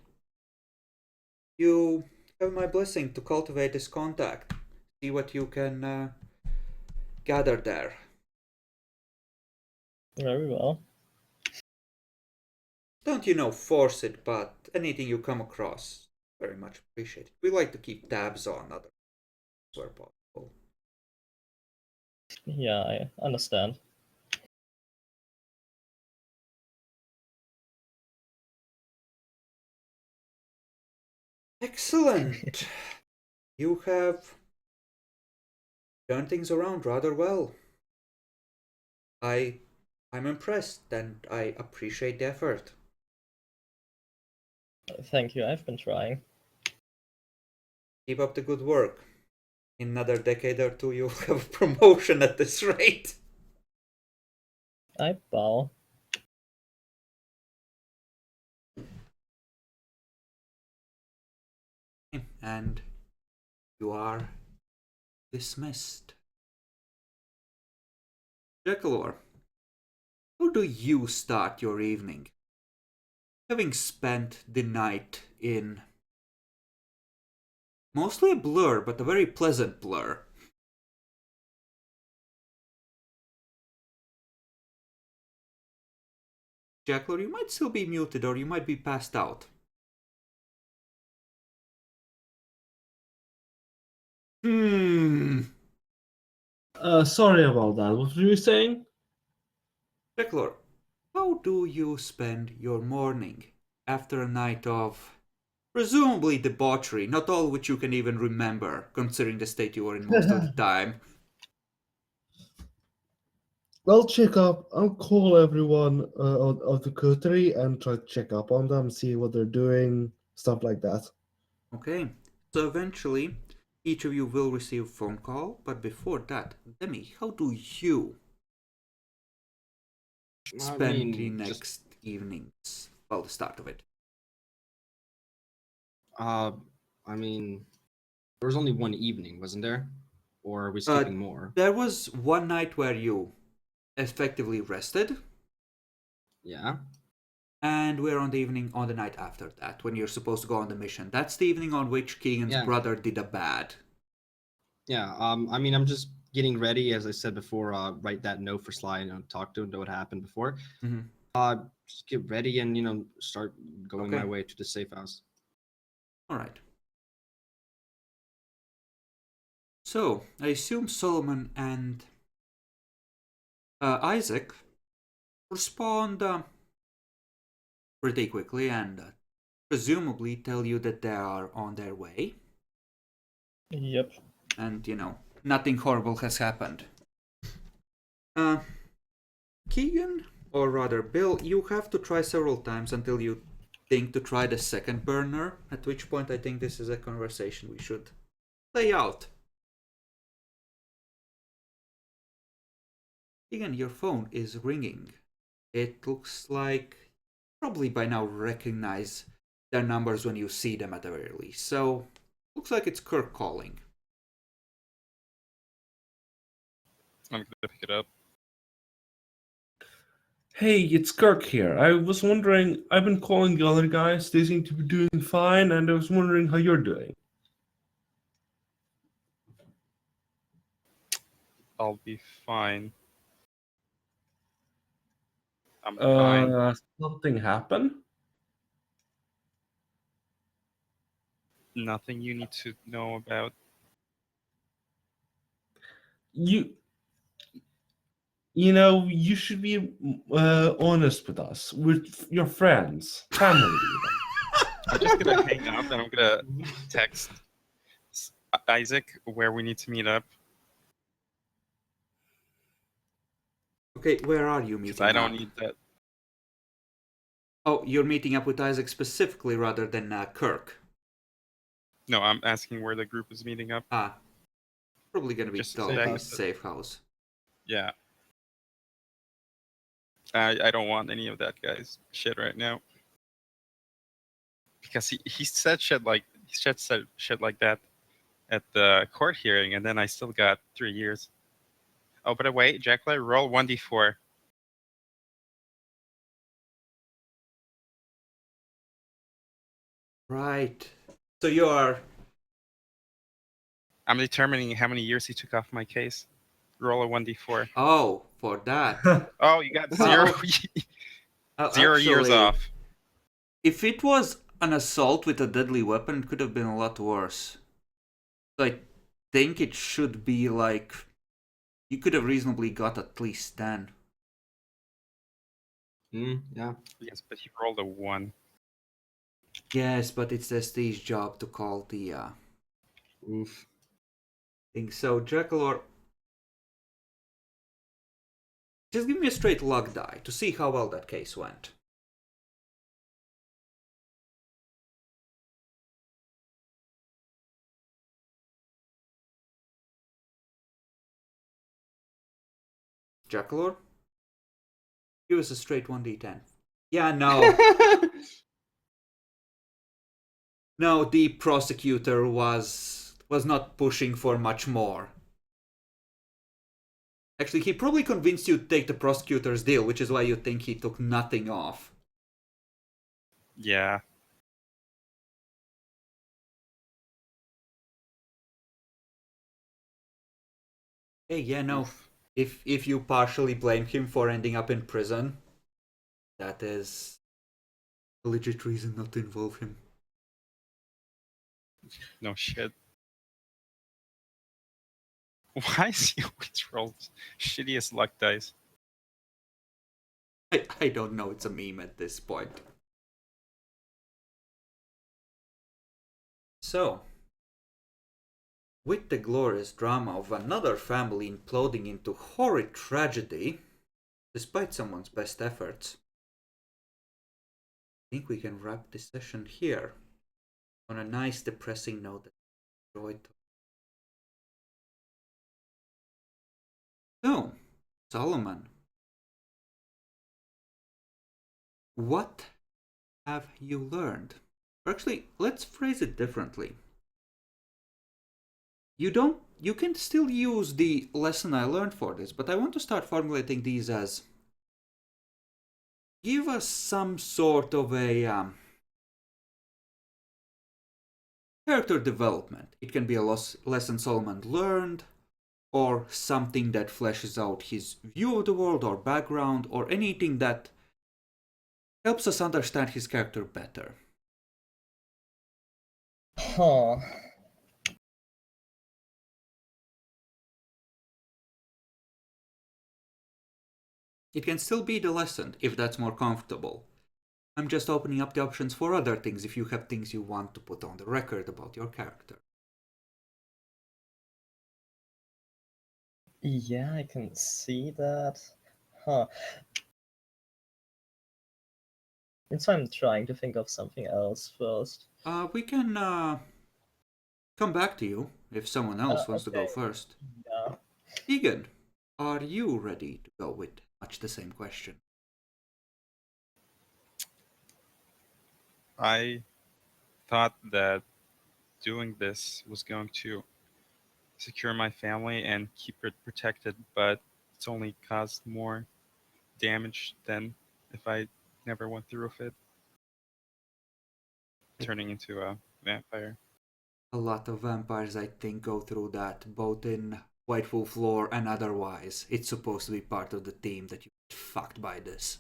You have my blessing to cultivate this contact. See what you can gather there. Very well. Don't force it, but anything you come across, very much appreciated. We like to keep tabs on others where possible. Yeah, I understand. Excellent. You have turned things around rather well. I'm impressed and I appreciate the effort. Thank you, I've been trying. Keep up the good work. In another decade or two, you'll have a promotion at this rate. I bow. And you are dismissed. Jackalor, how do you start your evening? Having spent the night in mostly a blur, but a very pleasant blur. Jackalor, you might still be muted or you might be passed out. Sorry about that. What were you saying? Jackalor, how do you spend your morning after a night of presumably debauchery, not all which you can even remember, considering the state you were in most of the time? I'll check up. I'll call everyone of the coterie and try to check up on them, see what they're doing, stuff like that. Okay. So eventually, each of you will receive a phone call, but before that, Demi, how do you spend the just next evenings? Well, the start of it. I mean, there was only one evening, wasn't there? Or are we skipping more? There was one night where you effectively rested, Yeah. and we're on the night after that, when you're supposed to go on the mission. That's the evening on which Keegan's Yeah. brother did a bad. Yeah. I mean, I'm just getting ready, as I said before. Write that note for Sly and talk to him, know what happened before. Mm-hmm. Just get ready and start going my Okay. way to the safe house. All right. So, I assume Solomon and Isaac respond pretty quickly and presumably tell you that they are on their way. Yep. And, nothing horrible has happened. Keegan, or rather Bill, you have to try several times until you think to try the second burner, at which point I think this is a conversation we should play out. Keegan, your phone is ringing. It looks like probably by now recognize their numbers when you see them at the very least. So, looks like it's Kirk calling. I'm gonna pick it up. Hey, it's Kirk here. I was wondering, I've been calling the other guys. They seem to be doing fine, and I was wondering how you're doing. I'll be fine. I'm fine. Something happened? Nothing you need to know about. You should be honest with us. We're your friends, family. I'm just gonna hang up and I'm gonna text Isaac where we need to meet up. Okay, where are you Because meeting I don't up? need that. Oh, you're meeting up with Isaac specifically rather than Kirk. No, I'm asking where the group is meeting up. Ah, probably gonna be Just told safe the house. safe house. Yeah. I don't want any of that guy's shit right now. Because he said shit like that at the court hearing, and then I still got 3 years. Oh, by the way, Jackler, roll 1d4. Right. So you are. I'm determining how many years he took off my case. Roll a 1d4. Oh, for that. Oh, you got Well, 0 0 years actually, off. If it was an assault with a deadly weapon, it could have been a lot worse. So I think it should be like. You could have reasonably got at least 10. Yeah. Yes, but he rolled a 1. Yes, but it's Estee's job to call the Oof. thing. So, Jackalor, just give me a straight luck die to see how well that case went. Jackalor? Give us a straight 1d10. Yeah, no. No, the prosecutor was not pushing for much more. Actually, he probably convinced you to take the prosecutor's deal, which is why you think he took nothing off. Yeah. Hey, yeah, no. Oof. If you partially blame him for ending up in prison, that is a legit reason not to involve him. No shit. Why is he always rolled shittiest luck dice? I don't know, it's a meme at this point. So, with the glorious drama of another family imploding into horrid tragedy, despite someone's best efforts, I think we can wrap this session here on a nice depressing note. Droid. So, Solomon, what have you learned? Or actually, let's phrase it differently. You can still use the lesson I learned for this, but I want to start formulating these as give us some sort of a character development. It can be a lesson Solomon learned, or something that fleshes out his view of the world or background, or anything that helps us understand his character better. Huh. It can still be the lesson if that's more comfortable. I'm just opening up the options for other things if you have things you want to put on the record about your character. Yeah, I can see that. Huh. And so I'm trying to think of something else first. We can come back to you if someone else wants to go Okay. first. Yeah. Egan, are you ready to go with much the same question? I thought that doing this was going to secure my family and keep it protected, but it's only caused more damage than if I never went through with it, turning into a vampire. A lot of vampires, I think, go through that, both in White Wolf lore and otherwise. It's supposed to be part of the theme that you get fucked by this.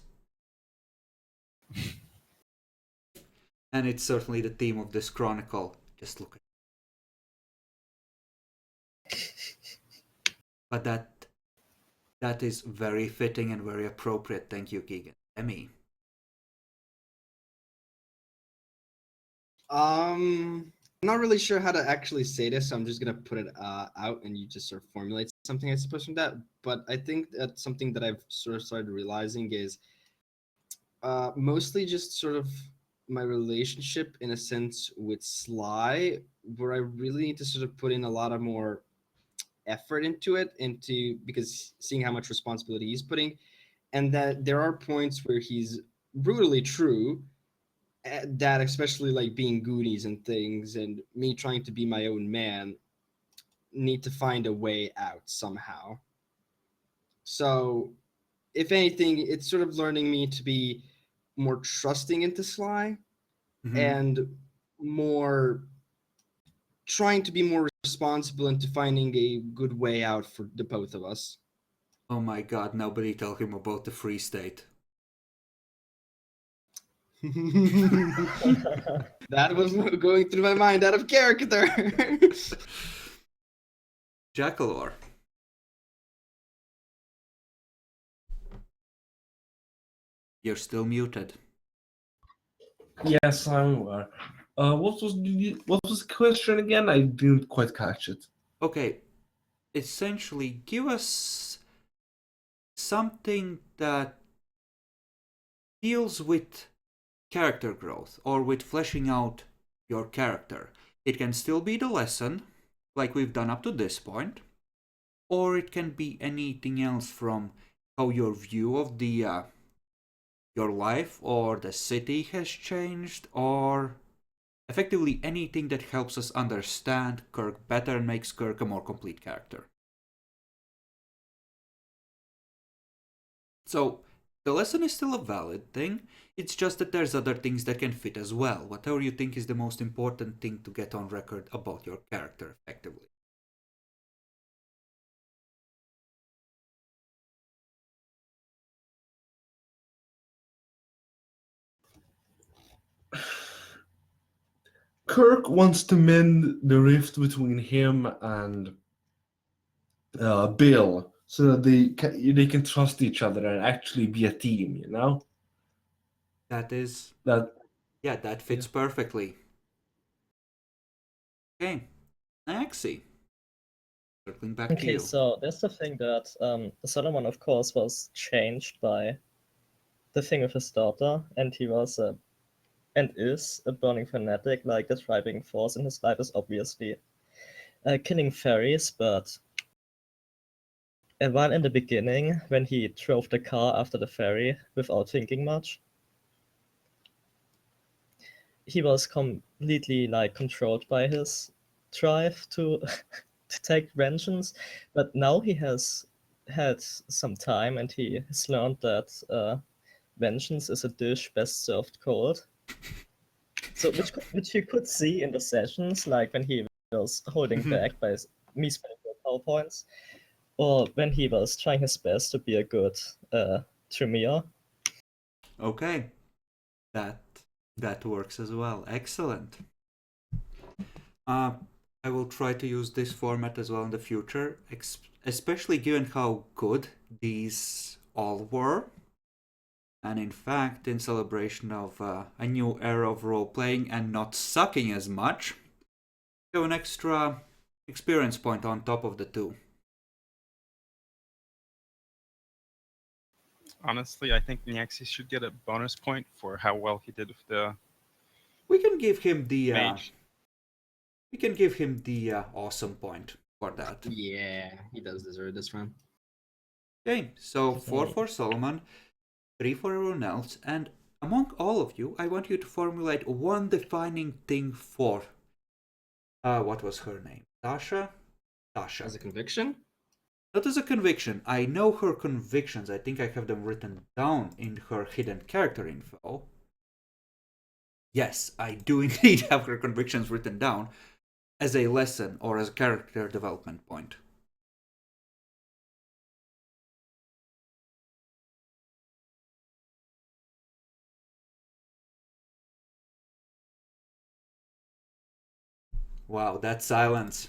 And it's certainly the theme of this chronicle. Just look at it. But that is very fitting and very appropriate. Thank you, Keegan. Emmy. I'm not really sure how to actually say this, so I'm just gonna put it out, and you just sort of formulate something, I suppose, from that. But I think that something that I've sort of started realizing is mostly just sort of my relationship, in a sense, with Sly, where I really need to sort of put in a lot of more effort into it, because seeing how much responsibility he's putting, and that there are points where he's brutally true, that especially like being Goonies and things, and me trying to be my own man, need to find a way out somehow. So if anything, it's sort of learning me to be more trusting into Sly, Mm-hmm. and more trying to be more responsible into finding a good way out for the both of us. Oh my god, nobody tell him about the free state. That was going through my mind out of character. Jackalor. You're still muted. Yes, I'm aware. What was the question again? I didn't quite catch it. Okay, essentially, give us something that deals with character growth or with fleshing out your character. It can still be the lesson, like we've done up to this point, or it can be anything else from how your view of the your life or the city has changed, or effectively anything that helps us understand Kirk better and makes Kirk a more complete character. So, the lesson is still a valid thing, it's just that there's other things that can fit as well, whatever you think is the most important thing to get on record about your character effectively. Kirk wants to mend the rift between him and Bill, so that they can trust each other and actually be a team. You know That is, that. yeah, that fits perfectly. Okay, Axie, circling back to Okay, you. so there's the thing that Solomon, of course, was changed by the thing with his daughter, and he was and is a burning fanatic. Like, the driving force in his life is obviously killing fairies, but while in the beginning, when he drove the car after the fairy without thinking much, he was completely like controlled by his drive to to take vengeance. But now he has had some time and he has learned that vengeance is a dish best served cold. So which you could see in the sessions, like when he was holding back by me spending PowerPoints, or when he was trying his best to be a good Tremere. Okay, that works as well. Excellent. I will try to use this format as well in the future, especially given how good these all were. And in fact, in celebration of a new era of role playing and not sucking as much, have an extra experience point on top of the two. Honestly, I think Niaxis should get a bonus point for how well he did with the We can give him the mage. awesome point for that. Yeah, he does deserve this one. Okay, so 4 for Solomon, 3 for everyone else, and among all of you, I want you to formulate one defining thing for. What was her name? Tasha? Tasha. As a conviction? Not as a conviction. I know her convictions. I think I have them written down in her hidden character info. Yes, I do indeed have her convictions written down as a lesson or as a character development point. Wow, that silence.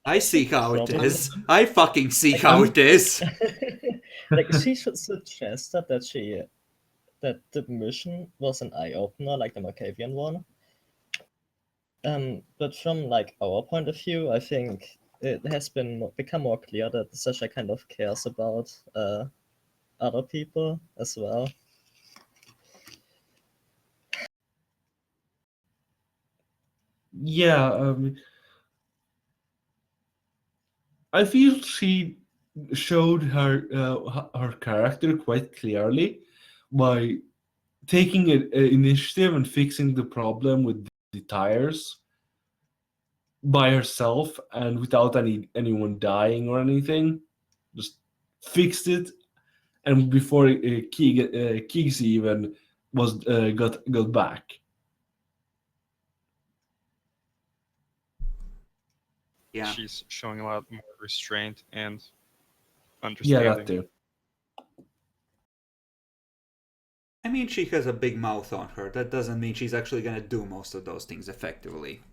I see how it is. I fucking see how it is. Like she should suggest that that the mission was an eye opener, like the Markavian one. But from like our point of view, I think it has become more clear that Sasha kind of cares about other people as well. Yeah, I feel she showed her character quite clearly by taking an initiative and fixing the problem with the tires by herself and without anyone dying or anything. Just fixed it, and before Kiggs even was got back. Yeah. She's showing a lot more restraint and Yeah, understanding. that too. I mean, she has a big mouth on her. That doesn't mean she's actually gonna do most of those things effectively.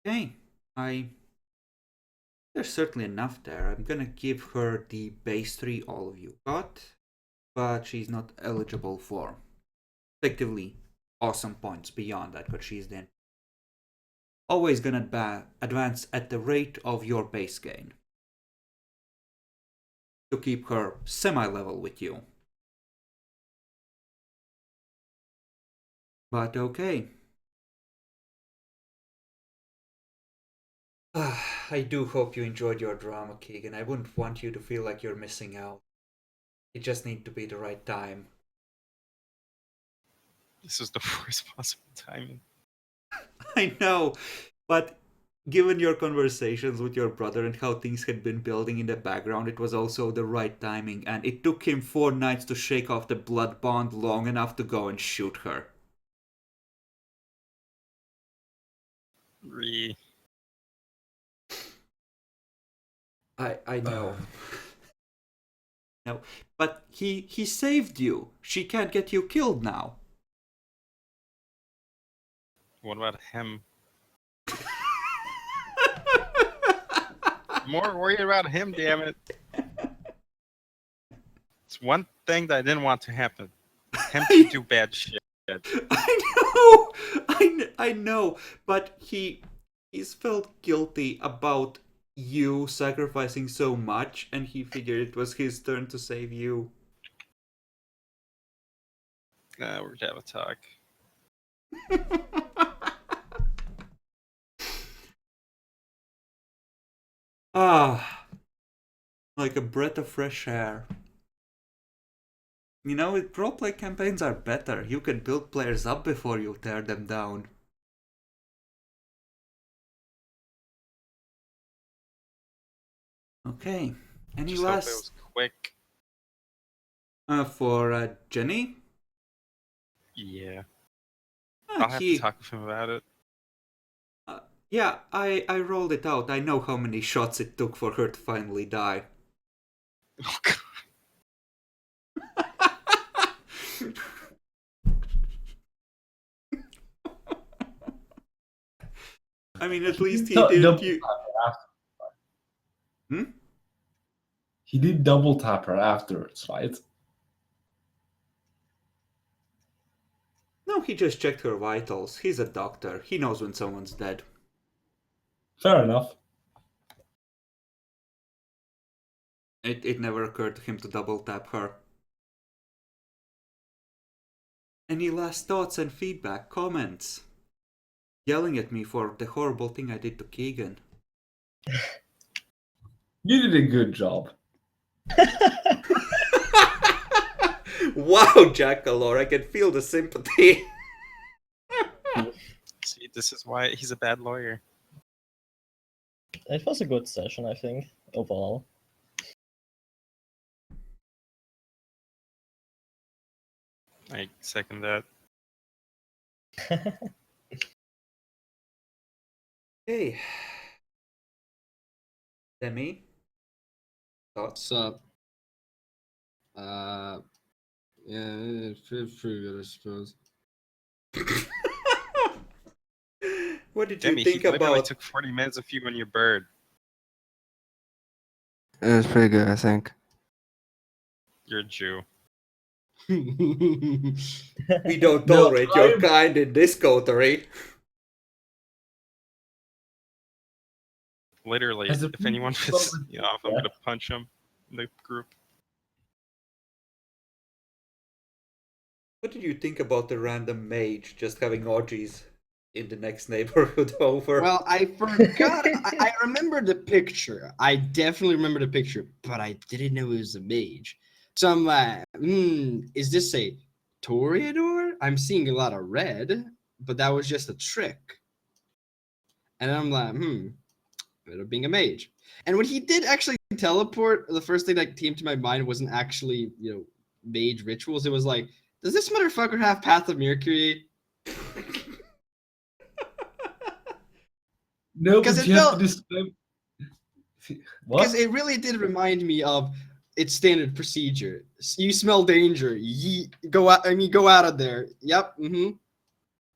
Okay, there's certainly enough there. I'm gonna give her the base 3 all of you got, but she's not eligible for effectively awesome points beyond that, but she's then always gonna advance at the rate of your base gain to keep her semi-level with you. But okay. I do hope you enjoyed your drama, Keegan. I wouldn't want you to feel like you're missing out. It just needs to be the right time. This is the worst possible timing. I know, but given your conversations with your brother and how things had been building in the background, it was also the right timing, and it took him 4 nights to shake off the blood bond long enough to go and shoot her. I know. No, but he saved you. She can't get you killed now. What about him? More worried about him, damn it. It's one thing that I didn't want to happen. Him to do bad shit. I know, but he's felt guilty about you sacrificing so much, and he figured it was his turn to save you. We're gonna have a talk. Ah, like a breath of fresh air. You know, roleplay campaigns are better. You can build players up before you tear them down. Okay. Any Just hope it last was quick. for Jenny? Yeah. Ah, I'll have to talk with him about it. Yeah, I rolled it out. I know how many shots it took for her to finally die. Oh, God. I mean, at least he Double didn't. tap her after. Hmm? He did double tap her afterwards, right? No, he just checked her vitals. He's a doctor. He knows when someone's dead. Fair enough. It never occurred to him to double tap her. Any last thoughts and feedback, comments? Yelling at me for the horrible thing I did to Keegan. You did a good job. Wow, Jackalor, I can feel the sympathy. See, this is why he's a bad lawyer. It was a good session, I think, overall. I second that. Hey. Demi? Thoughts? What's up? Yeah, it's pretty good, I suppose. What did Demi, you think he literally about... took 40 minutes of you and your bird. It was pretty good, I think. You're a Jew. We don't No, tolerate your kind in this coterie. Literally, As a if anyone people pisses me off, I'm yeah. gonna punch him in the group. What did you think about the random mage just having orgies in the next neighborhood over? Well, I forgot. I remember the picture. I definitely remember the picture, but I didn't know it was a mage. So I'm like, is this a Toreador? I'm seeing a lot of red, but that was just a trick. And I'm like, ended up being a mage. And when he did actually teleport, the first thing that came to my mind wasn't actually, mage rituals. It was like, does this motherfucker have Path of Mercury? No, Because but it you have felt- to describe. Because What? it really did remind me of its standard procedure. You smell danger. Go out. Go out of there. Yep.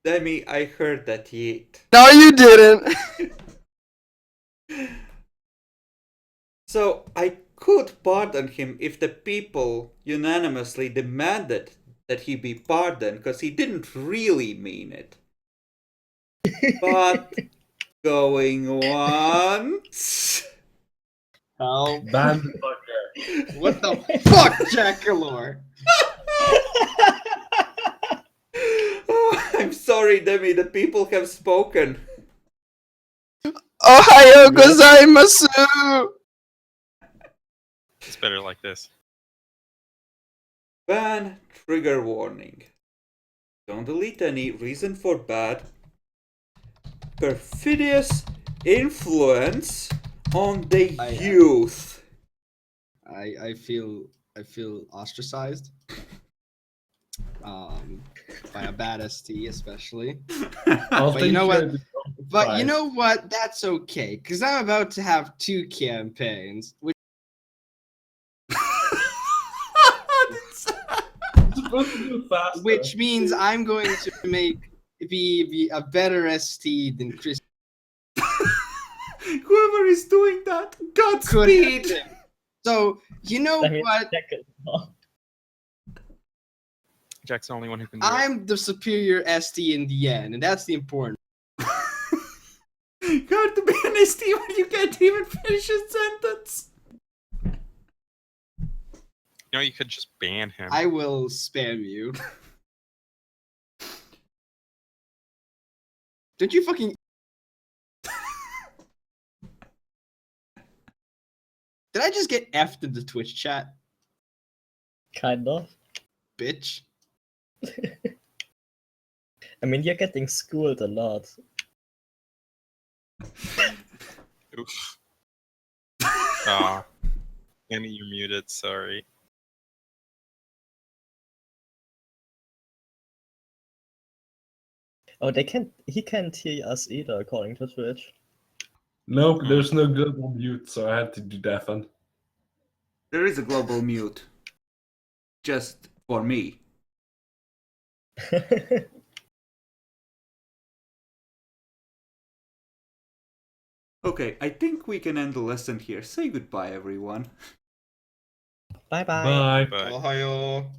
Demi, I heard that yeet. No, you didn't. So I could pardon him if the people unanimously demanded that he be pardoned, because he didn't really mean it. But going once. Help. Banned fucker. What the fuck, Jackalor? Oh, I'm sorry, Demi, the people have spoken. Ohayo gozaimasu. It's better like this. Ban trigger warning. Don't delete any. Reason for bad. Perfidious influence on the youth. I feel ostracized. By a bad ST especially. I'll But take you know care what? of the But prize. you know what? That's okay, because I'm about to have 2 campaigns, which It's supposed to do faster. which means I'm going to be a better ST than Chris Whoever is doing that, could Godspeed. have been. So you know I mean, what? Jack's the only one who can do it. I'm the superior ST in the end, and that's the important. Hard to be an ST when you can't even finish a sentence. You know, you could just ban him. I will spam you. Did you fucking? Did I just get effed in the Twitch chat, Kind of. bitch? I mean, you're getting schooled a lot. Oof. Ah, Annie, you're muted. Sorry. Oh, he can't hear us either, according to Twitch. Nope, there's no global mute, so I had to do that one. There is a global mute. Just for me. Okay, I think we can end the lesson here. Say goodbye, everyone. Bye bye. Bye. Bye. Ohio.